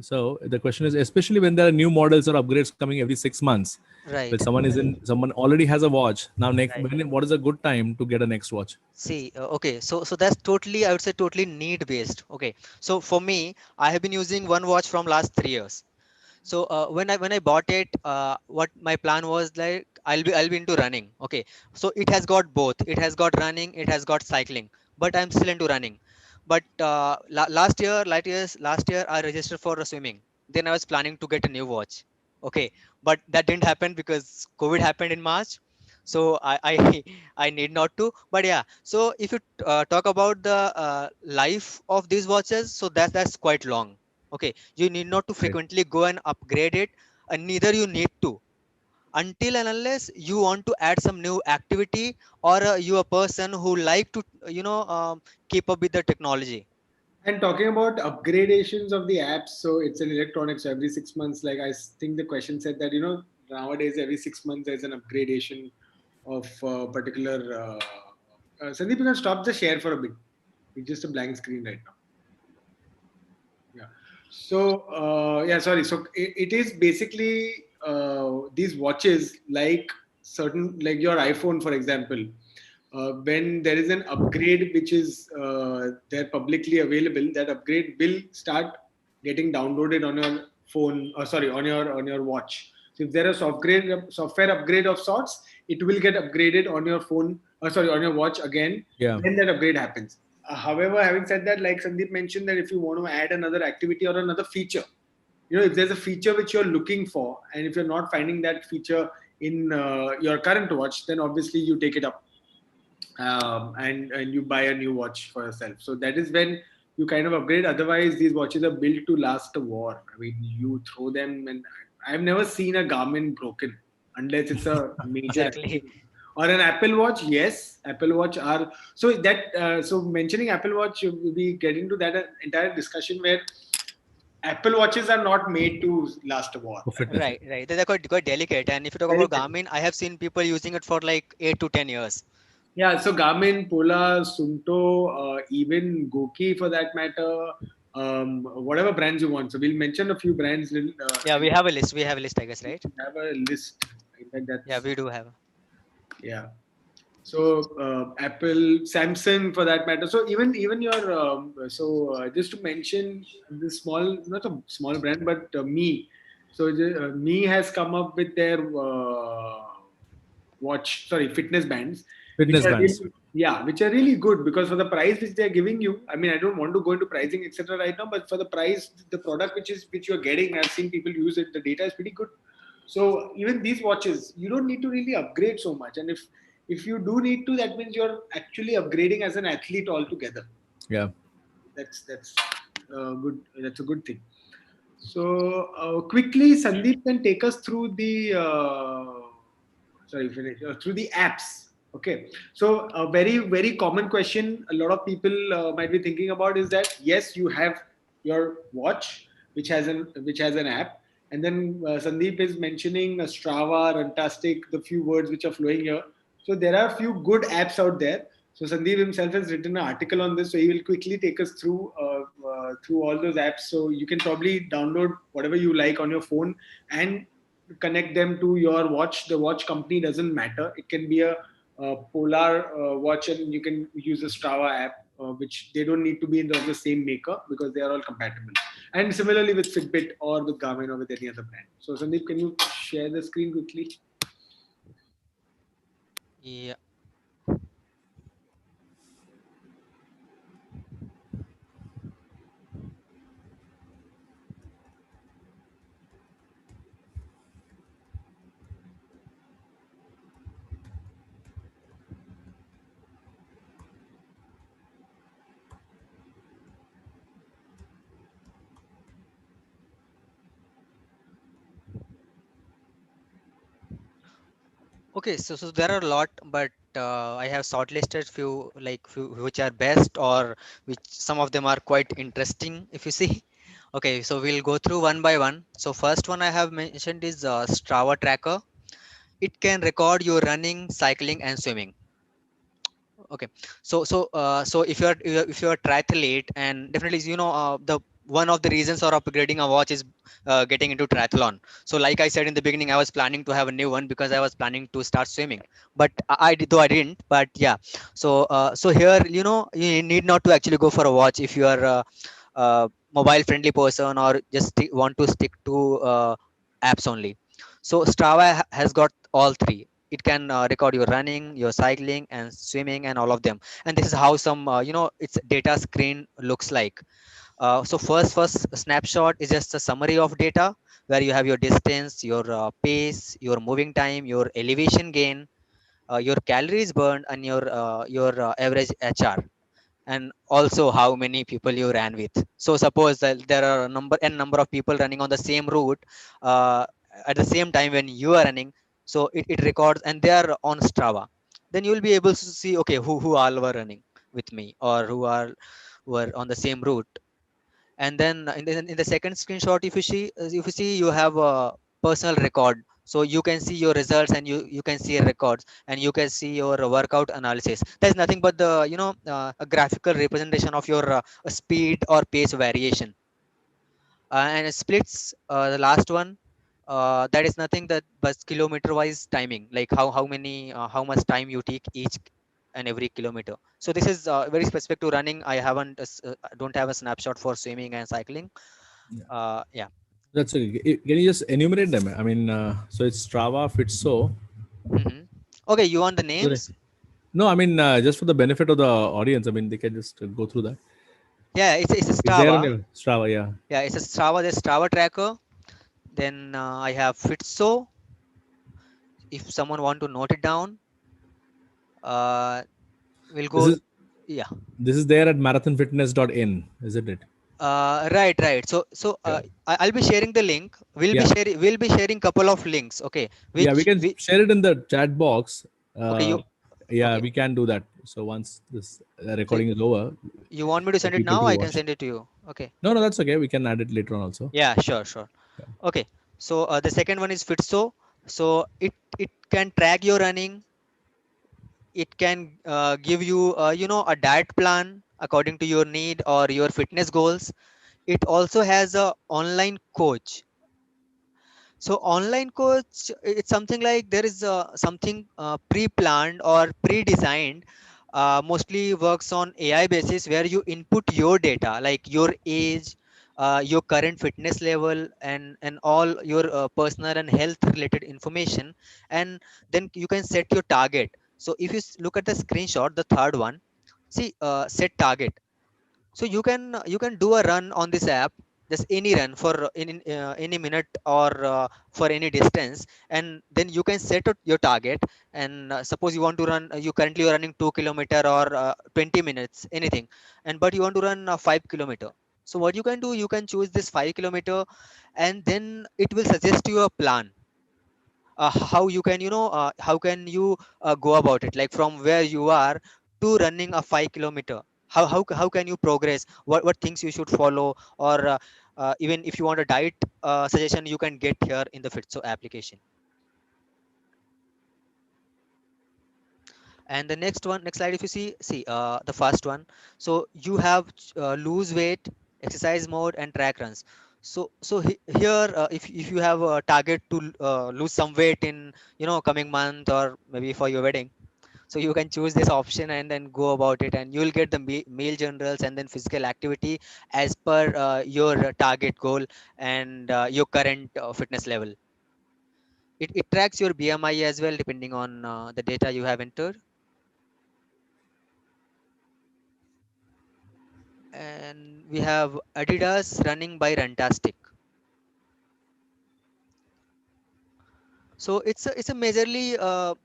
So the question is, especially when there are new models or upgrades coming every 6 months. When right, someone already has a watch now, next right. what is a good time to get a next watch? See, okay, so that's totally, I would say, totally need based. Okay, so for me, I have been using one watch from last 3 years. So when I bought it, what my plan was, like, I'll be into running. Okay, so it has got both. It has got running, it has got cycling, but I'm still into running. But last year I registered for swimming. Then I was planning to get a new watch. Okay, but that didn't happen because COVID happened in March. So I I need not to. But yeah, so if you talk about the life of these watches, so that's quite long. Okay, you need not to Right. frequently go and upgrade it, and neither you need to, until and unless you want to add some new activity, or you a person who like to keep up with the technology. And talking about upgradations of the apps, so it's an electronic. So every 6 months, like think the question said that nowadays every 6 months there's an upgradation of particular. Sandeep, you can stop the share for a bit. It's just a blank screen right now. Yeah. So yeah, sorry. So it is basically these watches, like certain, like your iPhone, for example. When there is an upgrade which is there publicly available, that upgrade will start getting downloaded on your phone, or sorry, on your watch. So if there is software upgrade of sorts, it will get upgraded on your phone, or sorry, on your watch again Yeah. when that upgrade happens. However, having said that, like Sandeep mentioned, that if you want to add another activity or another feature, if there's a feature which you're looking for, and if you're not finding that feature in your current watch, then obviously you take it up, and you buy a new watch for yourself. So that is when you kind of upgrade. Otherwise, these watches are built to last a war. I mean, you throw them, and I've never seen a Garmin broken unless it's a major Exactly. activity. Or an Apple Watch. Yes, Apple Watch are so that so mentioning Apple Watch, we get into that entire discussion where Apple Watches are not made to last a war. For fitness. Right, right. They're quite delicate. And if you talk Very about good. Garmin, I have seen people using it for like 8 to 10 years. Yeah, so Garmin, Polar, Sunto, even Goki for that matter, whatever brands you want. So we'll mention a few brands. Yeah, we And have a list. We have a list, I guess, right? we have a list. In fact, Yeah, that's we do have. yeah. So Apple, Samsung for that matter. So even your just to mention this small, not a small brand, but Me. So Me has come up with their fitness bands, which Fitness are bands. really, yeah, which are really good because for the price which they are giving you. I mean, I don't want to go into pricing etc. right now, but for the price, the product which you're getting, I've seen people use it. The data is pretty good. So even these watches, you don't need to really upgrade so much, and if you do need to, that means you're actually upgrading as an athlete altogether. Yeah. That's good. That's a good thing. So quickly, Sandeep can take us through the through the apps. Okay. So a very common question a lot of people might be thinking about is that yes, you have your watch which has an app, and then Sandeep is mentioning Strava, Runtastic, the few words which are flowing here. So there are a few good apps out there. So Sandeep himself has written an article on this, so he will quickly take us through all those apps. So you can probably download whatever you like on your phone and connect them to your watch. The watch company doesn't matter. It can be a Polar watch, and you can use a Strava app, which they don't need to be in the same maker because they are all compatible. And similarly with Fitbit or with Garmin or with any other brand. So Sandeep, can you share the screen quickly? Yeah. Okay, so there are a lot, but I have shortlisted few which are best or which some of them are quite interesting if you see. Okay, so we'll go through one by one. So first one I have mentioned is Strava tracker. It can record your running, cycling, and swimming. Okay, so if you're a triathlete, and definitely the one of the reasons for upgrading a watch is getting into triathlon. So like I said in the beginning, I was planning to have a new one because I was planning to start swimming, but I did, though I didn't, but yeah. So here, you need not to actually go for a watch if you are a mobile friendly person, or just want to stick to apps only. So Strava has got all three. It can record your running, your cycling, and swimming, and all of them. And this is how some its data screen looks like. So first snapshot is just a summary of data, where you have your distance, your pace, your moving time, your elevation gain, your calories burned, and your average HR, and also how many people you ran with. So suppose that there are n number of people running on the same route uh, at the same time when you are running. So it records, and they are on Strava. Then you will be able to see, okay, who all were running with me, or were on the same route. And then in the second screenshot, if you see you have a personal record. So you can see your results, and you can see your records, and you can see your workout analysis. There's nothing but a graphical representation of your speed or pace variation. And it splits, the last one, that is nothing that but kilometer wise timing, like how much time you take each and every kilometer. So this is very specific to running. I haven't don't have a snapshot for swimming and cycling. Yeah. Yeah. That's okay. Can you just enumerate them? I mean, so it's Strava, Fitso. Hmm. Okay, you want the Sorry. names? No, I mean just for the benefit of the audience. I mean they can just go through that. Yeah, it's a It's there on Strava. your Strava. Yeah. Yeah, it's a Strava. There's Strava tracker. Then I have Fitso. If someone want to note it down, uh, we'll This go. is Yeah. this is there at marathonfitness.in, isn't it? Right. So Yeah. I'll be sharing the link. Yeah. We'll be sharing couple of links. Okay. Yeah, we Which can we share it in the chat box. okay Uh, you yeah, okay. we can do that. So once this So recording is over, you want me to for send it people now? to I can watch. send it to you. Okay. No, no, that's okay. We can add it later on also. Yeah. Sure. Yeah. Okay. So the second one is Fitso. So it can track your running. It can give you a diet plan according to your need or your fitness goals. It also has a online coach. So online coach, it's something like there is something pre-planned or pre-designed. Mostly works on AI basis where you input your data like your age, your current fitness level, and all your personal and health related information, and then you can set your target. So if you look at the screenshot, the third one, see set target. So you can do a run on this app, just any run for any minute or for any distance, and then you can set your target. And suppose you want to run, you currently are running 2 kilometer or 20 minutes, anything, and but you want to run 5 kilometer. So what you can do, you can choose this 5 kilometer, and then it will suggest you a plan, how you can how can you go about it, like from where you are to running a 5 kilometer. How can you progress, what things you should follow, or even if you want a diet suggestion, you can get here in the Fitso application. And the next slide, if you see the first one. So you have lose weight, exercise mode, and track runs. Here, if you have a target to lose some weight in coming month or maybe for your wedding, so you can choose this option and then go about it, and you'll get the meal generals and then physical activity as per your target goal and your current fitness level. It tracks your BMI as well depending on the data you have entered. And we have Adidas running by Runtastic. So it's a majorly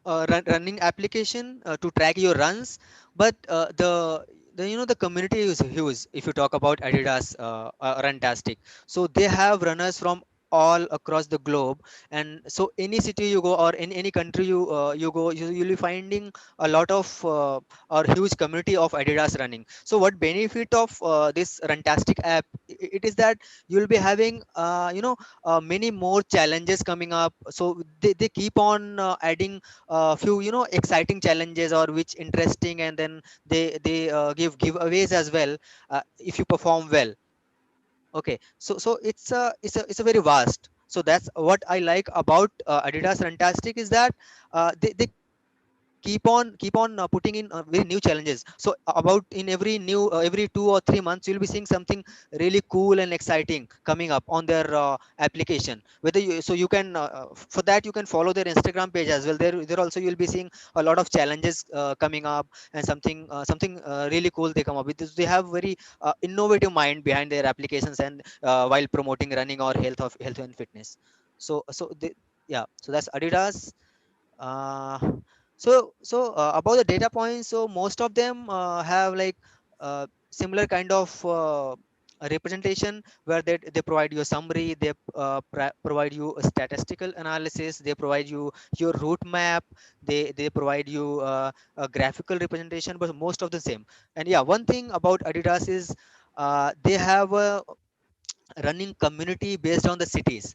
running application to track your runs, but the community is huge. If you talk about Adidas Runtastic, so they have runners from all across the globe, and so any city you go or in any country you go, you'll be finding a lot of or huge community of Adidas running. So what benefit of this Runtastic app? It is that you'll be having many more challenges coming up. So they keep on adding a few exciting challenges or which interesting, and then they give giveaways as well if you perform well. Okay, so it's a very vast. So that's what I like about Adidas Runtastic, is that they keep on putting in very new challenges. So about in every 2 or 3 months, you'll be seeing something really cool and exciting coming up on their application. Whether you can for that you can follow their Instagram page as well. There also you'll be seeing a lot of challenges coming up, and something really cool they come up with. They have very innovative mind behind their applications, and while promoting running or health and fitness. Yeah, so that's Adidas. uh, about the data points, so most of them have like similar kind of a representation, where they provide you a summary, they provide you a statistical analysis, they provide you your route map, they provide you a graphical representation, but most of the same. And yeah, one thing about Adidas is they have a running community based on the cities.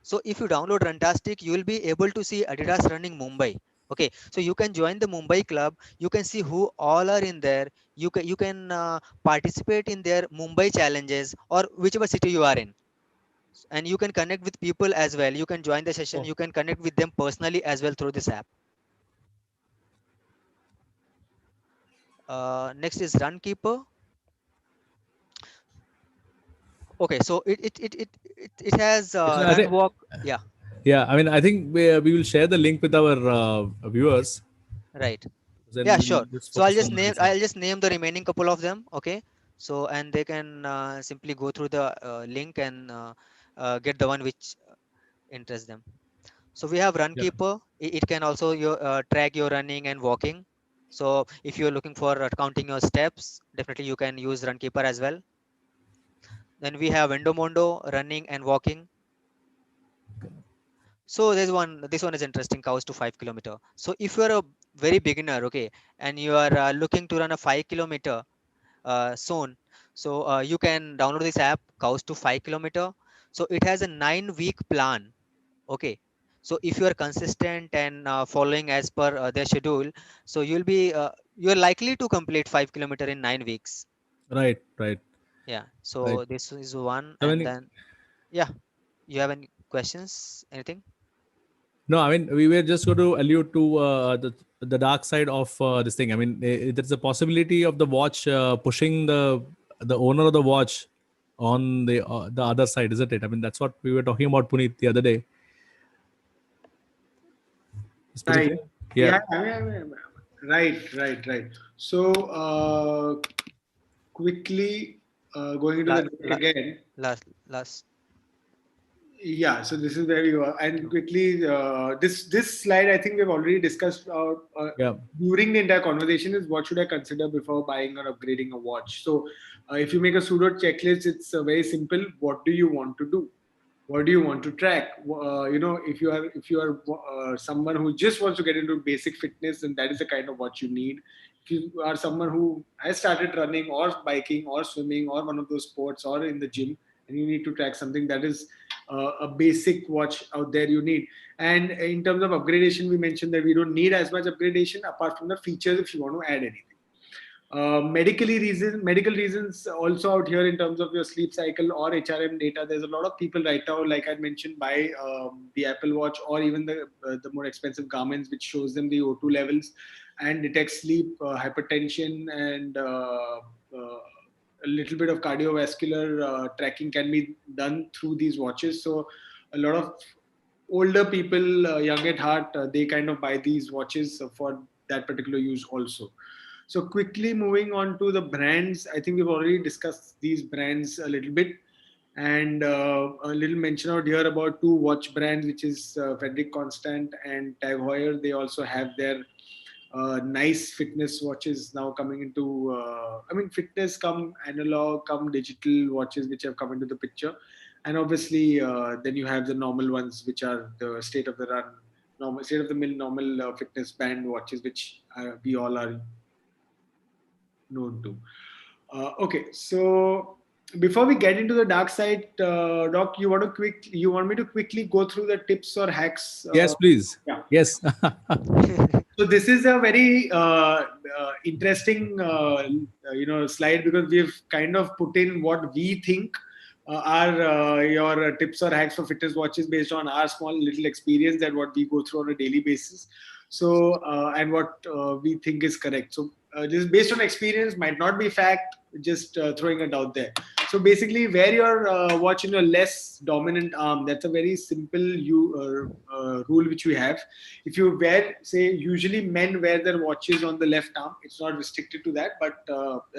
So if you download Runtastic, you will be able to see Adidas running Mumbai. Okay, so you can join the Mumbai club. You can see who all are in there. You can participate in their Mumbai challenges or whichever city you are in, and you can connect with people as well. You can join the session. Oh. You can connect with them personally as well through this app. Next is Runkeeper. Okay, so it has So I run think, walk. Yeah, yeah, I mean, I think we will share the link with our viewers. right. Then Yeah, we'll sure. just So I'll focus just on name answer. the remaining couple of them. Okay. So and they can simply go through the link and get the one which interests them. So we have Yeah. Runkeeper. It can also track your running and walking. So if you're looking for counting your steps, definitely you can use Runkeeper as well. Then we have Endomondo, running and walking. So there's one. This one is interesting. Cows to 5 kilometer. So if you are a very beginner, okay, and you are looking to run a 5 kilometer zone, so you can download this app, Cows to 5 kilometer. So it has a 9 week plan. Okay. So if you are consistent and following as per their schedule, so you're likely to complete 5 kilometer in 9 weeks. Right. Right. Yeah. Right. So this is one, I and mean, then yeah, you have any questions? Anything? no, I mean, we were just going to allude to the dark side of this thing. I mean, there's a possibility of the watch pushing the owner of the watch on the other side, isn't it? I mean, that's what we were talking about, Puneet, the other day. Is Puneet Right. here? Yeah. Yeah. Right. So quickly going into the La, deck la, again. last. Yeah, so this is where we were, and quickly, this slide I think we've already discussed Yeah. during the entire conversation is what should I consider before buying or upgrading a watch. So, if you make a pseudo checklist, it's very simple. What do you want to do? What do you want to track? If you are someone who just wants to get into basic fitness, then that is the kind of watch you need. If you are someone who has started running or biking or swimming or one of those sports or in the gym, and you need to track something, that is a basic watch out there you need. And in terms of upgradation, we mentioned that we don't need as much upgradation apart from the features if you want to add anything. Medical reasons also out here in terms of your sleep cycle or HRM data. There's a lot of people right now, like I mentioned, buy the Apple Watch or even the more expensive Garments, which shows them the O2 levels and detects sleep, hypertension, and a little bit of cardiovascular tracking can be done through these watches. So a lot of older people, young at heart, they kind of buy these watches for that particular use also. So quickly moving on to the brands, I think we've already discussed these brands a little bit, and a little mention out here about two watch brands, which is Frederick Constant and Tag Heuer. They also have their nice fitness watches now coming into. I mean, fitness come analog, come digital watches, which have come into the picture, and obviously then you have the normal ones, which are the state of the run, normal state of the mill, normal fitness band watches, which we all are known to. Okay, so before we get into the dark side, Doc, you want me to quickly go through the tips or hacks? Yes, please. Yeah. Yes. So this is a very interesting, slide, because we've kind of put in what we think are your tips or hacks for fitness watches based on our small little experience and what we go through on a daily basis. So and what we think is correct. So this is based on experience, might not be fact, just throwing it out there. So basically, wear your watch in your less dominant arm. That's a very simple rule which we have. If you wear, say, usually men wear their watches on the left arm. It's not restricted to that, but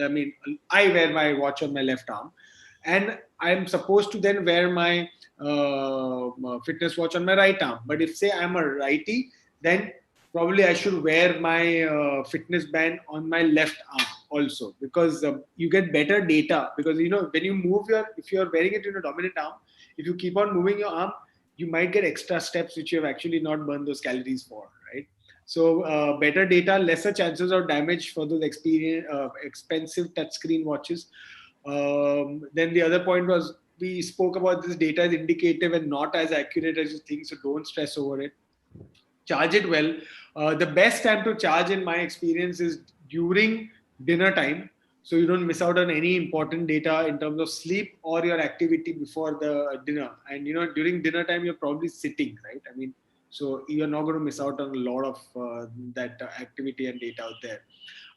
I mean, I wear my watch on my left arm, and I'm supposed to then wear my fitness watch on my right arm. But if, say, I'm a righty, then probably I should wear my fitness band on my left arm also, because you get better data. Because when you move if you're wearing it in a dominant arm, if you keep on moving your arm, you might get extra steps which you have actually not burned those calories for, right? So better data, lesser chances of damage for those expensive touchscreen watches. Then the other point was, we spoke about this data is indicative and not as accurate as you think, so don't stress over it. Charge it well. The best time to charge, in my experience, is during dinner time, so you don't miss out on any important data in terms of sleep or your activity before the dinner. And during dinner time, you're probably sitting, right? I mean, so you're not going to miss out on a lot of that activity and data out there.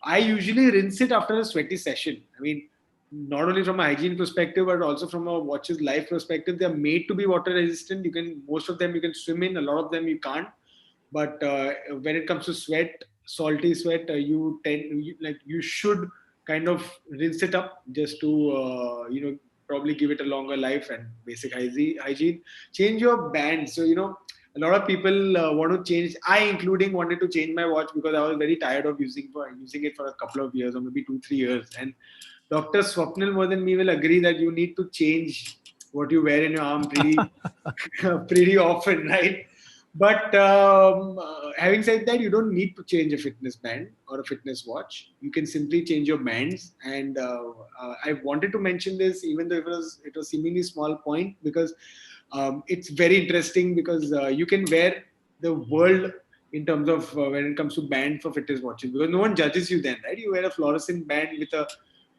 I usually rinse it after a sweaty session. I mean, not only from a hygiene perspective, but also from a watch's life perspective. They're made to be water resistant. Most of them you can swim in, a lot of them you can't. But when it comes to salty sweat, you should kind of rinse it up just to probably give it a longer life and basic hygiene. Change your band. So a lot of people want to change. I, including, wanted to change my watch because I was very tired of using it for a couple of years or maybe 2-3 years. And Dr. Swapnil more than me will agree that you need to change what you wear in your arm pretty often, right? But having said that, you don't need to change a fitness band or a fitness watch. You can simply change your bands. And I wanted to mention this, even though it was seemingly small point, because it's very interesting because you can wear the world in terms of when it comes to band for fitness watches, because no one judges you then, right? You wear a fluorescent band with a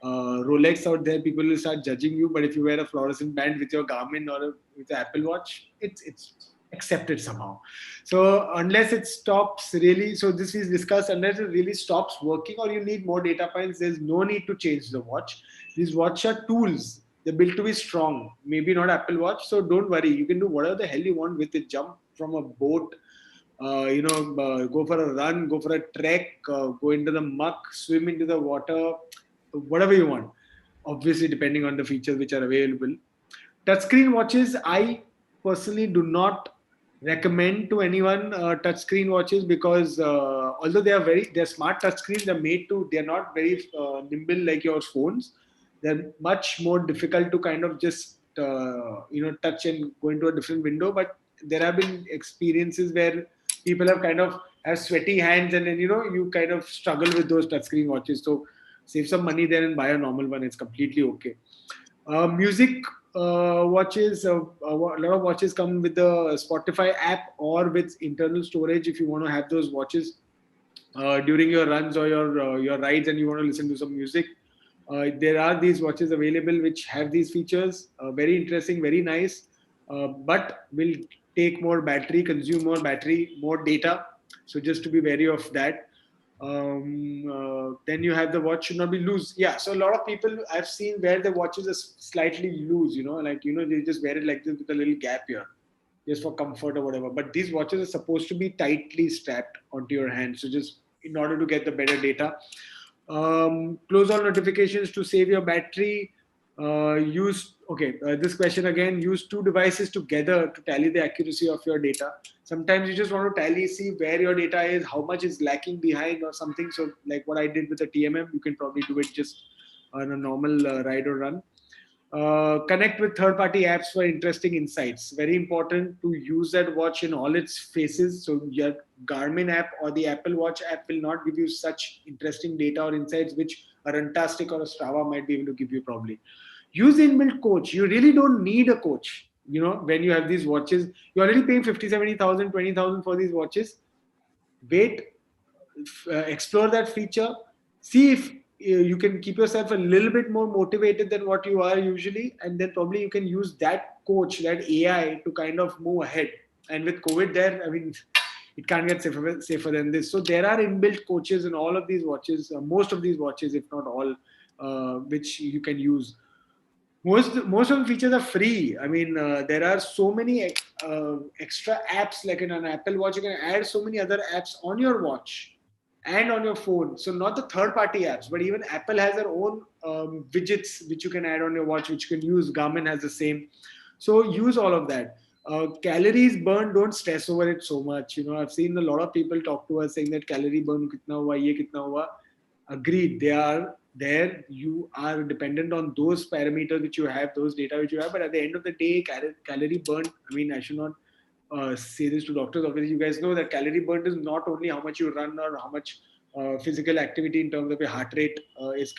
Rolex out there, people will start judging you. But if you wear a fluorescent band with your Garmin or with the Apple Watch, it's accepted somehow. So unless it stops really, so this is discussed, unless it really stops working or you need more data points, there's no need to change the watch. These watch are tools. They're built to be strong. Maybe not Apple Watch, so don't worry. You can do whatever the hell you want with it. Jump from a boat, go for a run, go for a trek, go into the muck, swim into the water, whatever you want. Obviously, depending on the features which are available. Touchscreen watches, I personally do not recommend to anyone touchscreen watches because although they're smart touchscreens, they're not very nimble like your phones. They're much more difficult to kind of just touch and go into a different window. But there have been experiences where people have sweaty hands, and then you kind of struggle with those touchscreen watches. So save some money there and buy a normal one. It's completely okay. Music watches, a lot of watches come with the Spotify app or with internal storage if you want to have those watches during your runs or your rides and you want to listen to some music. There are these watches available which have these features. Very interesting, very nice, but will take more battery, consume more battery, more data. So just to be wary of that. Then you have the watch should not be loose. Yeah, so a lot of people I've seen wear the watches are slightly loose, they just wear it like this with a little gap here, just for comfort or whatever. But these watches are supposed to be tightly strapped onto your hand, so just in order to get the better data. Close all notifications to save your battery. This question again, use two devices together to tally the accuracy of your data. Sometimes you just want to see where your data is, how much is lacking behind or something. So like what I did with the TMM, you can probably do it just on a normal ride or run. Connect with third-party apps for interesting insights. Very important to use that watch in all its phases. So your Garmin app or the Apple Watch app will not give you such interesting data or insights which a Runtastic or a Strava might be able to give you probably. Use inbuilt coach. You really don't need a coach. When you have these watches, you're already paying 50, 70,000, 20,000 for these watches. Wait, explore that feature. See if you can keep yourself a little bit more motivated than what you are usually, and then probably you can use that coach, that AI, to kind of move ahead. And with COVID there, I mean, it can't get safer than this. So there are inbuilt coaches in all of these watches, most of these watches, if not all, which you can use. Most of the features are free. I mean, there are so many extra apps, like in an Apple Watch. You can add so many other apps on your watch and on your phone. So not the third-party apps, but even Apple has their own widgets which you can add on your watch, which you can use. Garmin has the same. So use all of that. Calories burned, don't stress over it so much. I've seen a lot of people talk to us saying that calorie burn kitna hua, ye kitna hua. Agreed, they are there. You are dependent on those parameters which you have, those data which you have. But at the end of the day, calorie burn, I mean, I should not say this to doctors. Obviously, you guys know that calorie burn is not only how much you run or how much physical activity in terms of your heart rate is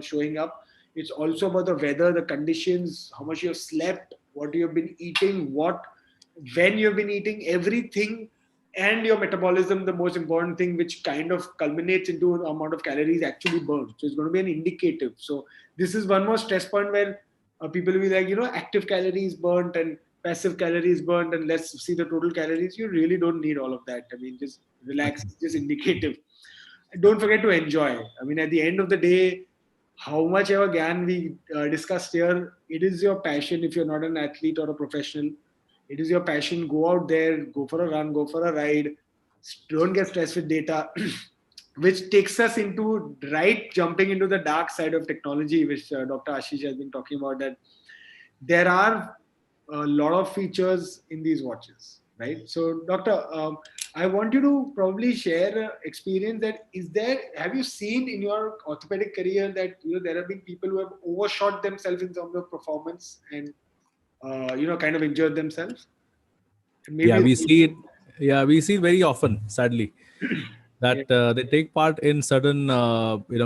showing up. It's also about the weather, the conditions, how much you have slept, what you have been eating, when you have been eating, everything, and your metabolism, the most important thing, which kind of culminates into the amount of calories actually burned. So it's going to be an indicative. So this is one more stress point where people will be like, active calories burnt and passive calories burnt, and let's see the total calories. You really don't need all of that. I mean, just relax, just indicative. Don't forget to enjoy. I mean, at the end of the day, how much ever GAN we discussed here, it is your passion. If you're not an athlete or a professional, it is your passion. Go out there, go for a run, go for a ride, don't get stressed with data, which takes us into jumping into the dark side of technology, which Dr. Ashish has been talking about, that there are a lot of features in these watches, right? So, Doctor, I want you to probably share an experience that have you seen in your orthopedic career that, there have been people who have overshot themselves in terms of performance and, kind of injured themselves? And Yeah, maybe, we see it. Yeah, we see it very often, sadly, yeah, that they take part in certain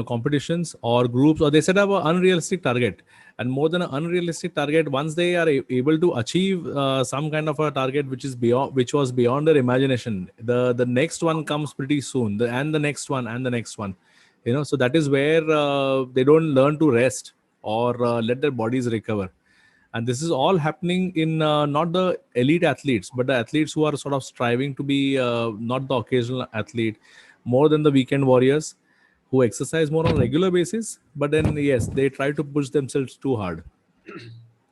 competitions or groups, or they set up an unrealistic target. And more than an unrealistic target, once they are able to achieve some kind of a target which was beyond their imagination, the next one comes pretty soon, and the next one and the next one. So that is where they don't learn to rest or let their bodies recover. And this is all happening in not the elite athletes, but the athletes who are sort of striving to be not the occasional athlete, more than the weekend warriors who exercise more on a regular basis, but then yes, they try to push themselves too hard.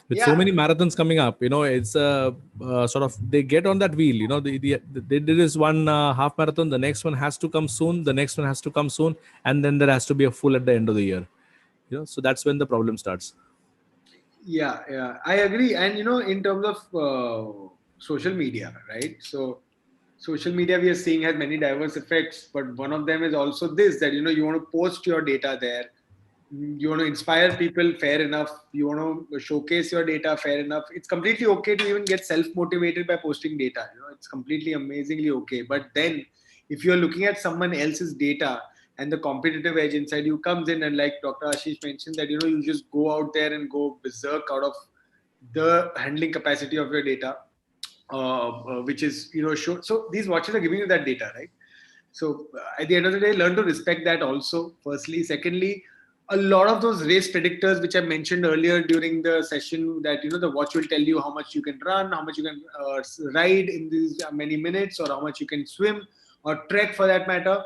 With so yeah, many marathons coming up, it's sort of they get on that wheel. They did this one half marathon, the next one has to come soon, the next one has to come soon, and then there has to be a full at the end of the year. So that's when the problem starts. yeah, I agree. And in terms of social media, right? So social media we are seeing has many diverse effects, but one of them is also this, that you want to post your data there. You want to inspire people, fair enough. You want to showcase your data, fair enough. It's completely okay to even get self-motivated by posting data. It's completely amazingly okay. But then if you're looking at someone else's data and the competitive edge inside you comes in, and like Dr. Ashish mentioned, that you just go out there and go berserk out of the handling capacity of your data, which is sure. So these watches are giving you that data, right? So at the end of the day, learn to respect that also, firstly. Secondly, a lot of those race predictors, which I mentioned earlier during the session, that, the watch will tell you how much you can run, how much you can ride in these many minutes, or how much you can swim or trek for that matter.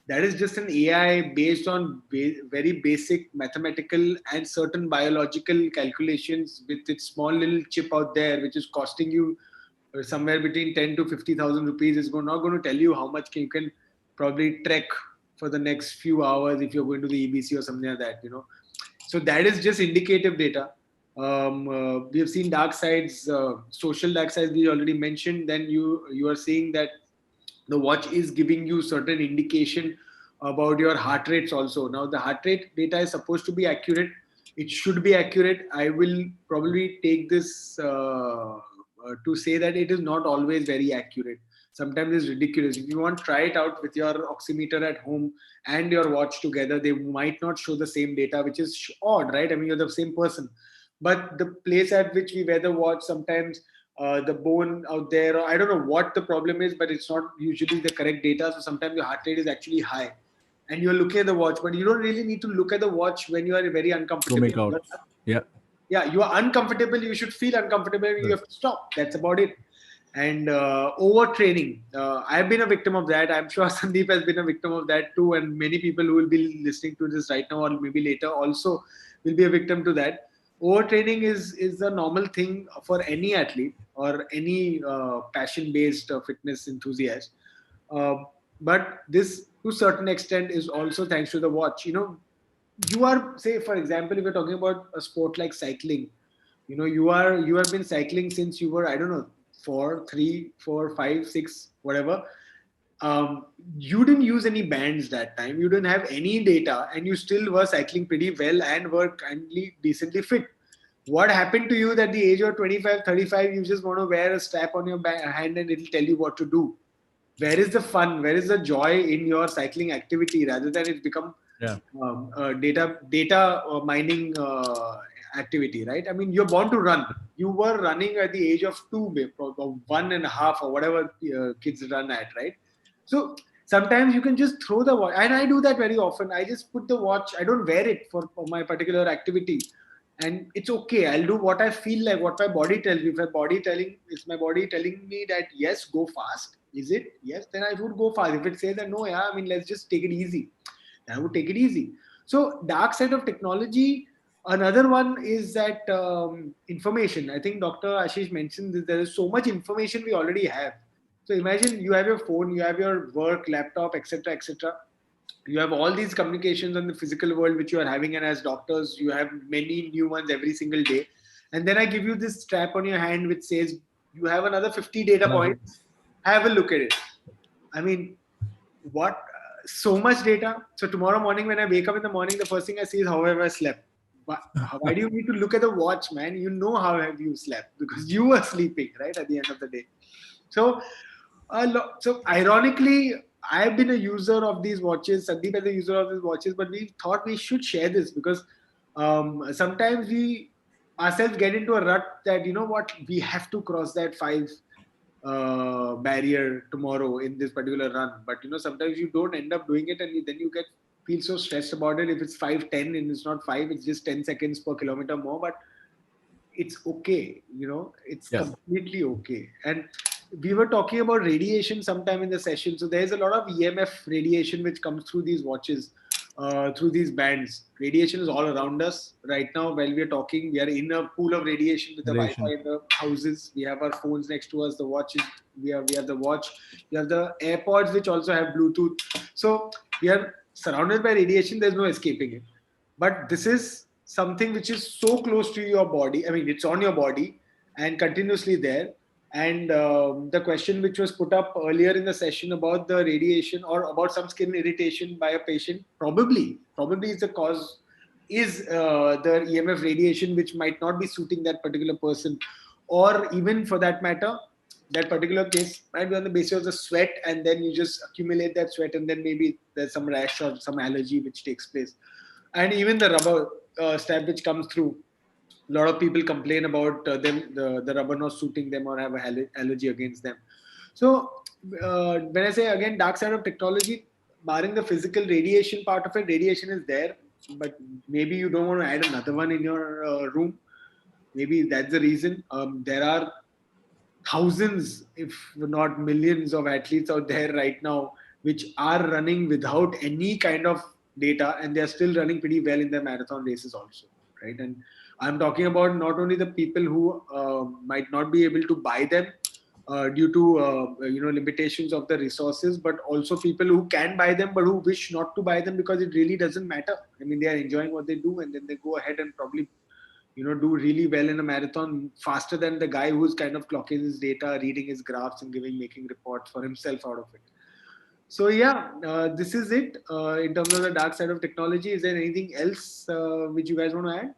That is just an AI based on very basic mathematical and certain biological calculations with its small little chip out there, which is costing you somewhere between 10 to 50,000 rupees. Is not going to tell you how much you can probably trek for the next few hours if you're going to the EBC or something like that. So that is just indicative data. We have seen dark sides, social dark sides we already mentioned. Then you are seeing that the watch is giving you certain indication about your heart rates also. Now the heart rate data is supposed to be accurate. It should be accurate. I will probably take this to say that it is not always very accurate. Sometimes it's ridiculous. If you want, try it out with your oximeter at home and your watch together. They might not show the same data, which is odd, right? I mean, you're the same person, but the place at which we wear the watch, sometimes the bone out there, or I don't know what the problem is, but it's not usually the correct data. So sometimes your heart rate is actually high and you're looking at the watch, but you don't really need to look at the watch when you are very To uncomfortable. make out. Yeah. Yeah, you are uncomfortable. You should feel uncomfortable. You have to stop. That's about it. And overtraining. I've been a victim of that. I'm sure Sandeep has been a victim of that too. And many people who will be listening to this right now or maybe later also will be a victim to that. Overtraining is a normal thing for any athlete or any passion-based fitness enthusiast. Uh, but this, to a certain extent, is also thanks to the watch. You are, say, for example, if you're talking about a sport like cycling, you have been cycling since you were, I don't know, 4, 3, 4, 5, 6, whatever. You didn't use any bands that time. You didn't have any data, and you still were cycling pretty well and were kindly decently fit. What happened to you that at the age of 25, 35, you just want to wear a strap on your hand and it'll tell you what to do? Where is the fun? Where is the joy in your cycling activity, rather than it's become Yeah. data mining activity, right? I mean, you're born to run. You were running at the age of 2, or 1.5, or whatever kids run at, right? So sometimes you can just throw the watch, and I do that very often. I just put the watch. I don't wear it for my particular activity, and it's okay. I'll do what I feel like, what my body tells me. If is my body telling me that yes, go fast? Is it yes? Then I would go fast. If it says that no, yeah, I mean, let's just take it easy, then I would take it easy. So dark side of technology. Another one is that information. I think Dr. Ashish mentioned that there is so much information we already have. So imagine you have your phone, you have your work laptop, etc., etc. You have all these communications on the physical world which you are having, and as doctors you have many new ones every single day. And then I give you this strap on your hand which says you have another 50 data points, have a look at it. I mean, what, so much data. So tomorrow morning when I wake up in the morning, the first thing I see is how have I slept. Why do you need to look at the watch, man? You know how have you slept because you were sleeping, right, at the end of the day. So so ironically, I've been a user of these watches. Sandeep is a user of these watches, but we thought we should share this because sometimes we ourselves get into a rut that, you know what, we have to cross that 5 barrier tomorrow in this particular run. But you know, sometimes you don't end up doing it, and then you get feel so stressed about it. If it's 5:10 and it's not 5, it's just 10 seconds per kilometer more. But it's okay, you know, it's completely okay. And we were talking about radiation sometime in the session. So there's a lot of EMF radiation which comes through these watches, through these bands. Radiation is all around us right now. While we are talking, we are in a pool of radiation with the Wi-Fi in the houses. We have our phones next to us, the watches. We have the watch. We have the AirPods which also have Bluetooth. So we are surrounded by radiation. There's no escaping it. But this is something which is so close to your body. I mean, it's on your body and continuously there. And the question which was put up earlier in the session about the radiation or about some skin irritation by a patient, probably is the cause, is the EMF radiation, which might not be suiting that particular person, or even for that matter, that particular case might be on the basis of the sweat, and then you just accumulate that sweat, and then maybe there's some rash or some allergy which takes place. And even the rubber strap which comes through, a lot of people complain about the rubber not suiting them or have a allergy against them. So when I say again dark side of technology, barring the physical radiation part of it, radiation is there, but maybe you don't want to add another one in your room. Maybe that's the reason. There are thousands, if not millions, of athletes out there right now which are running without any kind of data, and they're still running pretty well in their marathon races also, right? And I'm talking about not only the people who might not be able to buy them due to limitations of the resources, but also people who can buy them but who wish not to buy them because it really doesn't matter. I mean, they are enjoying what they do, and then they go ahead and probably do really well in a marathon faster than the guy who's kind of clocking his data, reading his graphs, and making reports for himself out of it. So yeah, this is it in terms of the dark side of technology. Is there anything else which you guys want to add?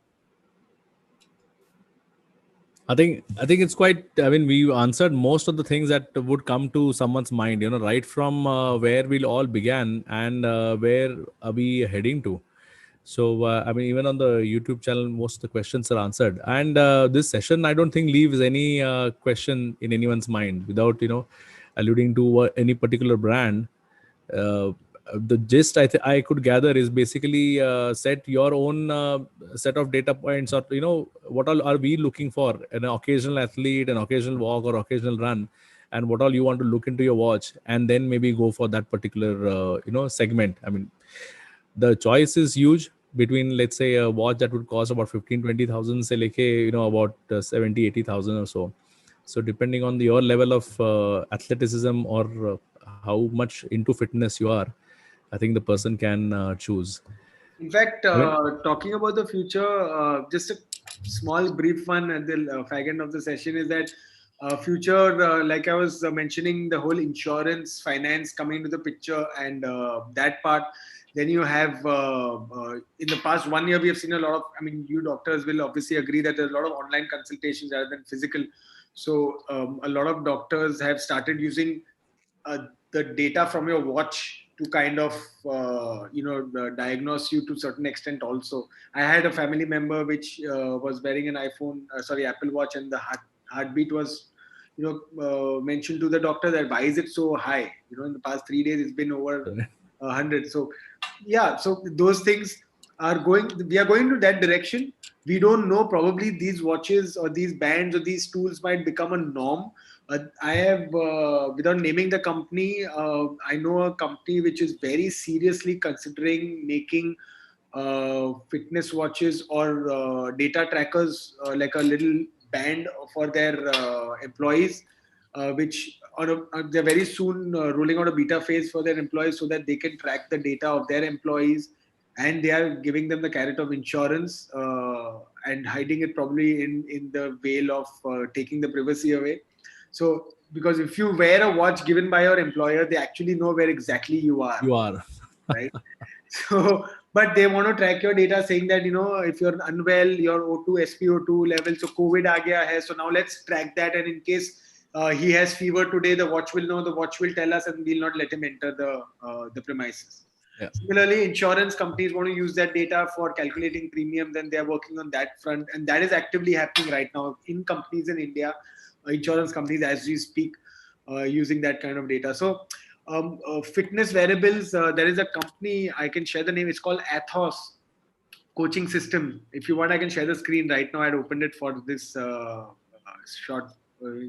I think it's quite. I mean, we answered most of the things that would come to someone's mind. Right from where we all began and where are we heading to. So I mean, even on the YouTube channel, most of the questions are answered. And this session, I don't think leaves any question in anyone's mind without alluding to any particular brand. The gist I could gather is basically set your own set of data points, or what all are we looking for, an occasional athlete, an occasional walk or occasional run, and what all you want to look into your watch, and then maybe go for that particular segment. I mean, the choice is huge between, let's say, a watch that would cost about 15,000-20,000 say like about 70,000-80,000 or so. So depending on your level of athleticism or how much into fitness you are, I think the person can choose. In fact, talking about the future, just a small brief one at the fag end of the session is that future, like I was mentioning, the whole insurance, finance coming into the picture, and that part. Then you have, in the past 1 year, we have seen a lot of, I mean, you doctors will obviously agree that there's a lot of online consultations rather than physical. So a lot of doctors have started using the data from your watch to kind of diagnose you to a certain extent also. I had a family member which was wearing an Apple Watch, and the heartbeat was mentioned to the doctor that why is it so high. In the past 3 days it's been over 100. So yeah, so those things we are going to that direction. We don't know, probably these watches or these bands or these tools might become a norm. I have, without naming the company, I know a company which is very seriously considering making fitness watches or data trackers, like a little band for their employees. which they're very soon rolling out a beta phase for their employees so that they can track the data of their employees, and they are giving them the carrot of insurance and hiding it probably in the veil of taking the privacy away. So because if you wear a watch given by your employer, they actually know where exactly you are. You are. Right. So, but they want to track your data saying that, if you're unwell, your O2, SpO2 level, so COVID aa gaya hai, so now let's track that. And in case he has fever today, the watch will know, the watch will tell us, and we'll not let him enter the premises. Yeah. Similarly, insurance companies want to use that data for calculating premiums, and they are working on that front. And that is actively happening right now in companies in India, insurance companies as we speak, using that kind of data. So, fitness wearables, there is a company, I can share the name, it's called Athos Coaching System. If you want, I can share the screen right now. I'd opened it for this short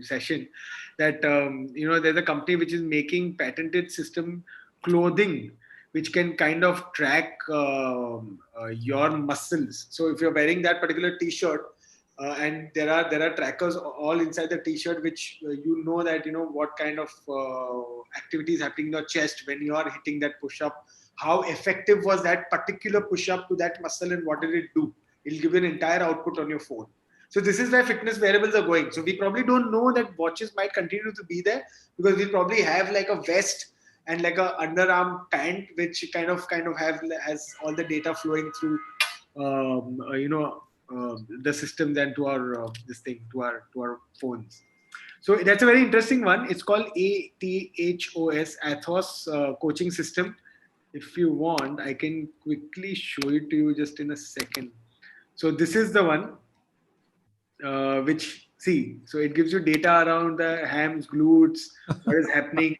session. That there's a company which is making patented system clothing which can kind of track your muscles. So if you're wearing that particular t-shirt, and there are trackers all inside the t-shirt which that what kind of activity is happening in your chest when you are hitting that push-up, how effective was that particular push-up to that muscle, and what did it do. It'll give you an entire output on your phone. So this is where fitness wearables are going. So we probably don't know that watches might continue to be there, because we'll probably have like a vest and like a underarm pant which kind of has all the data flowing through the systems and to our to our phones. So that's a very interesting one. It's called ATHOS, Athos Coaching System. If you want, I can quickly show it to you just in a second. So this is the one which, see, so it gives you data around the hams, glutes, what is happening.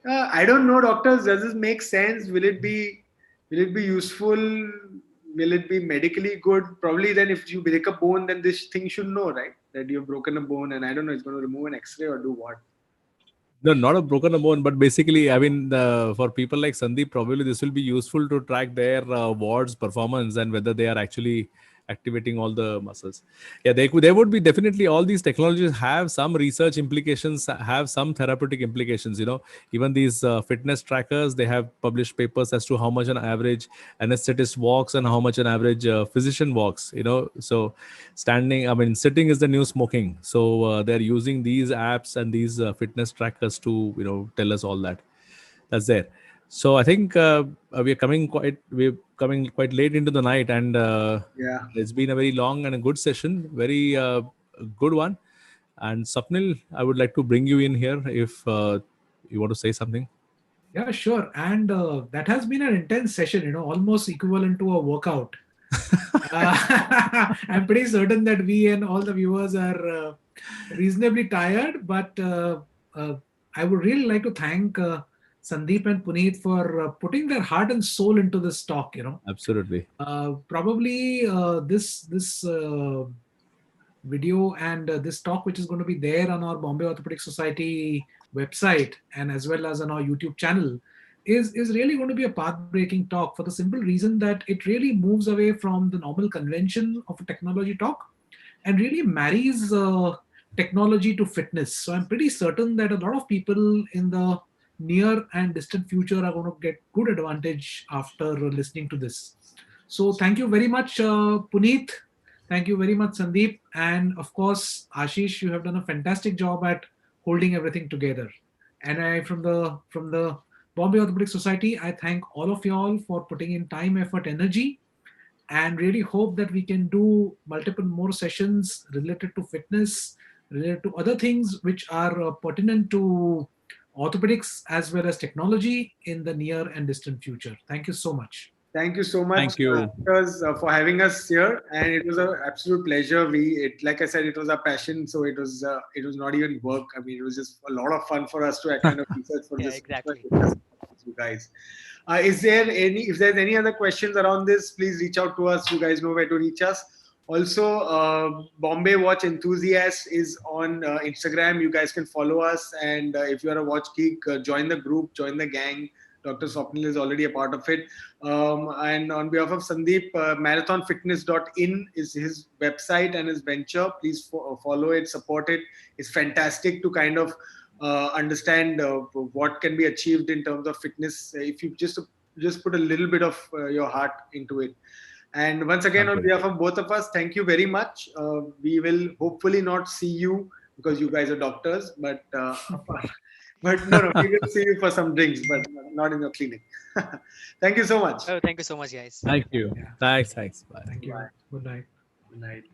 I don't know, doctors, does this make sense? Will it be useful? Will it be medically good? Probably then if you break a bone, then this thing should know, right? That you've broken a bone, and I don't know, it's going to remove an X-ray or do what? No, not a broken bone, but basically, I mean, for people like Sandeep, probably this will be useful to track their ward's performance and whether they are actually activating all the muscles. Yeah, there would be definitely, all these technologies have some research implications, have some therapeutic implications. Even these fitness trackers, they have published papers as to how much an average anesthetist walks and how much an average physician walks. So sitting is the new smoking. So they're using these apps and these fitness trackers to tell us all that. That's there. So I think we're coming quite late into the night, and Yeah. it's been a very long and a good session, very good one. And Sapnil, I would like to bring you in here if you want to say something. Yeah, sure. And that has been an intense session, almost equivalent to a workout. I'm pretty certain that we and all the viewers are reasonably tired, but I would really like to thank Sandeep and Puneet for putting their heart and soul into this talk. Absolutely. Probably this video and this talk, which is going to be there on our Bombay Orthopedic Society website and as well as on our YouTube channel, is really going to be a path-breaking talk, for the simple reason that it really moves away from the normal convention of a technology talk and really marries technology to fitness. So I'm pretty certain that a lot of people in the near and distant future are going to get good advantage after listening to this. So thank you very much, Puneet. Thank you very much, Sandeep. And of course, Ashish, you have done a fantastic job at holding everything together. And I, from the Bombay Orthopedic Society, I thank all of y'all for putting in time, effort, energy, and really hope that we can do multiple more sessions related to fitness, related to other things which are pertinent to orthopedics as well as technology in the near and distant future. Thank you so much. Thank you so much, Thank you. for having us here, and it was an absolute pleasure. Like I said, it was our passion, so it was not even work. I mean, it was just a lot of fun for us to kind of research for Yeah, this. exactly. You guys, if there's any other questions around this, please reach out to us. You guys know where to reach us. Also, Bombay Watch Enthusiast is on Instagram. You guys can follow us, and if you are a watch geek, join the group, join the gang. Dr. Swapnil is already a part of it. And on behalf of Sandeep, marathonfitness.in is his website and his venture. Please follow it, support it. It's fantastic to kind of understand what can be achieved in terms of fitness if you just put a little bit of your heart into it. And once again, on behalf of both of us, thank you very much. We will hopefully not see you because you guys are doctors, but no, we will see you for some drinks, but not in your clinic. Thank you so much. Oh, thank you so much, guys. Thank you. Yeah. Thanks. Bye. Thank you. Bye. Good night. Good night.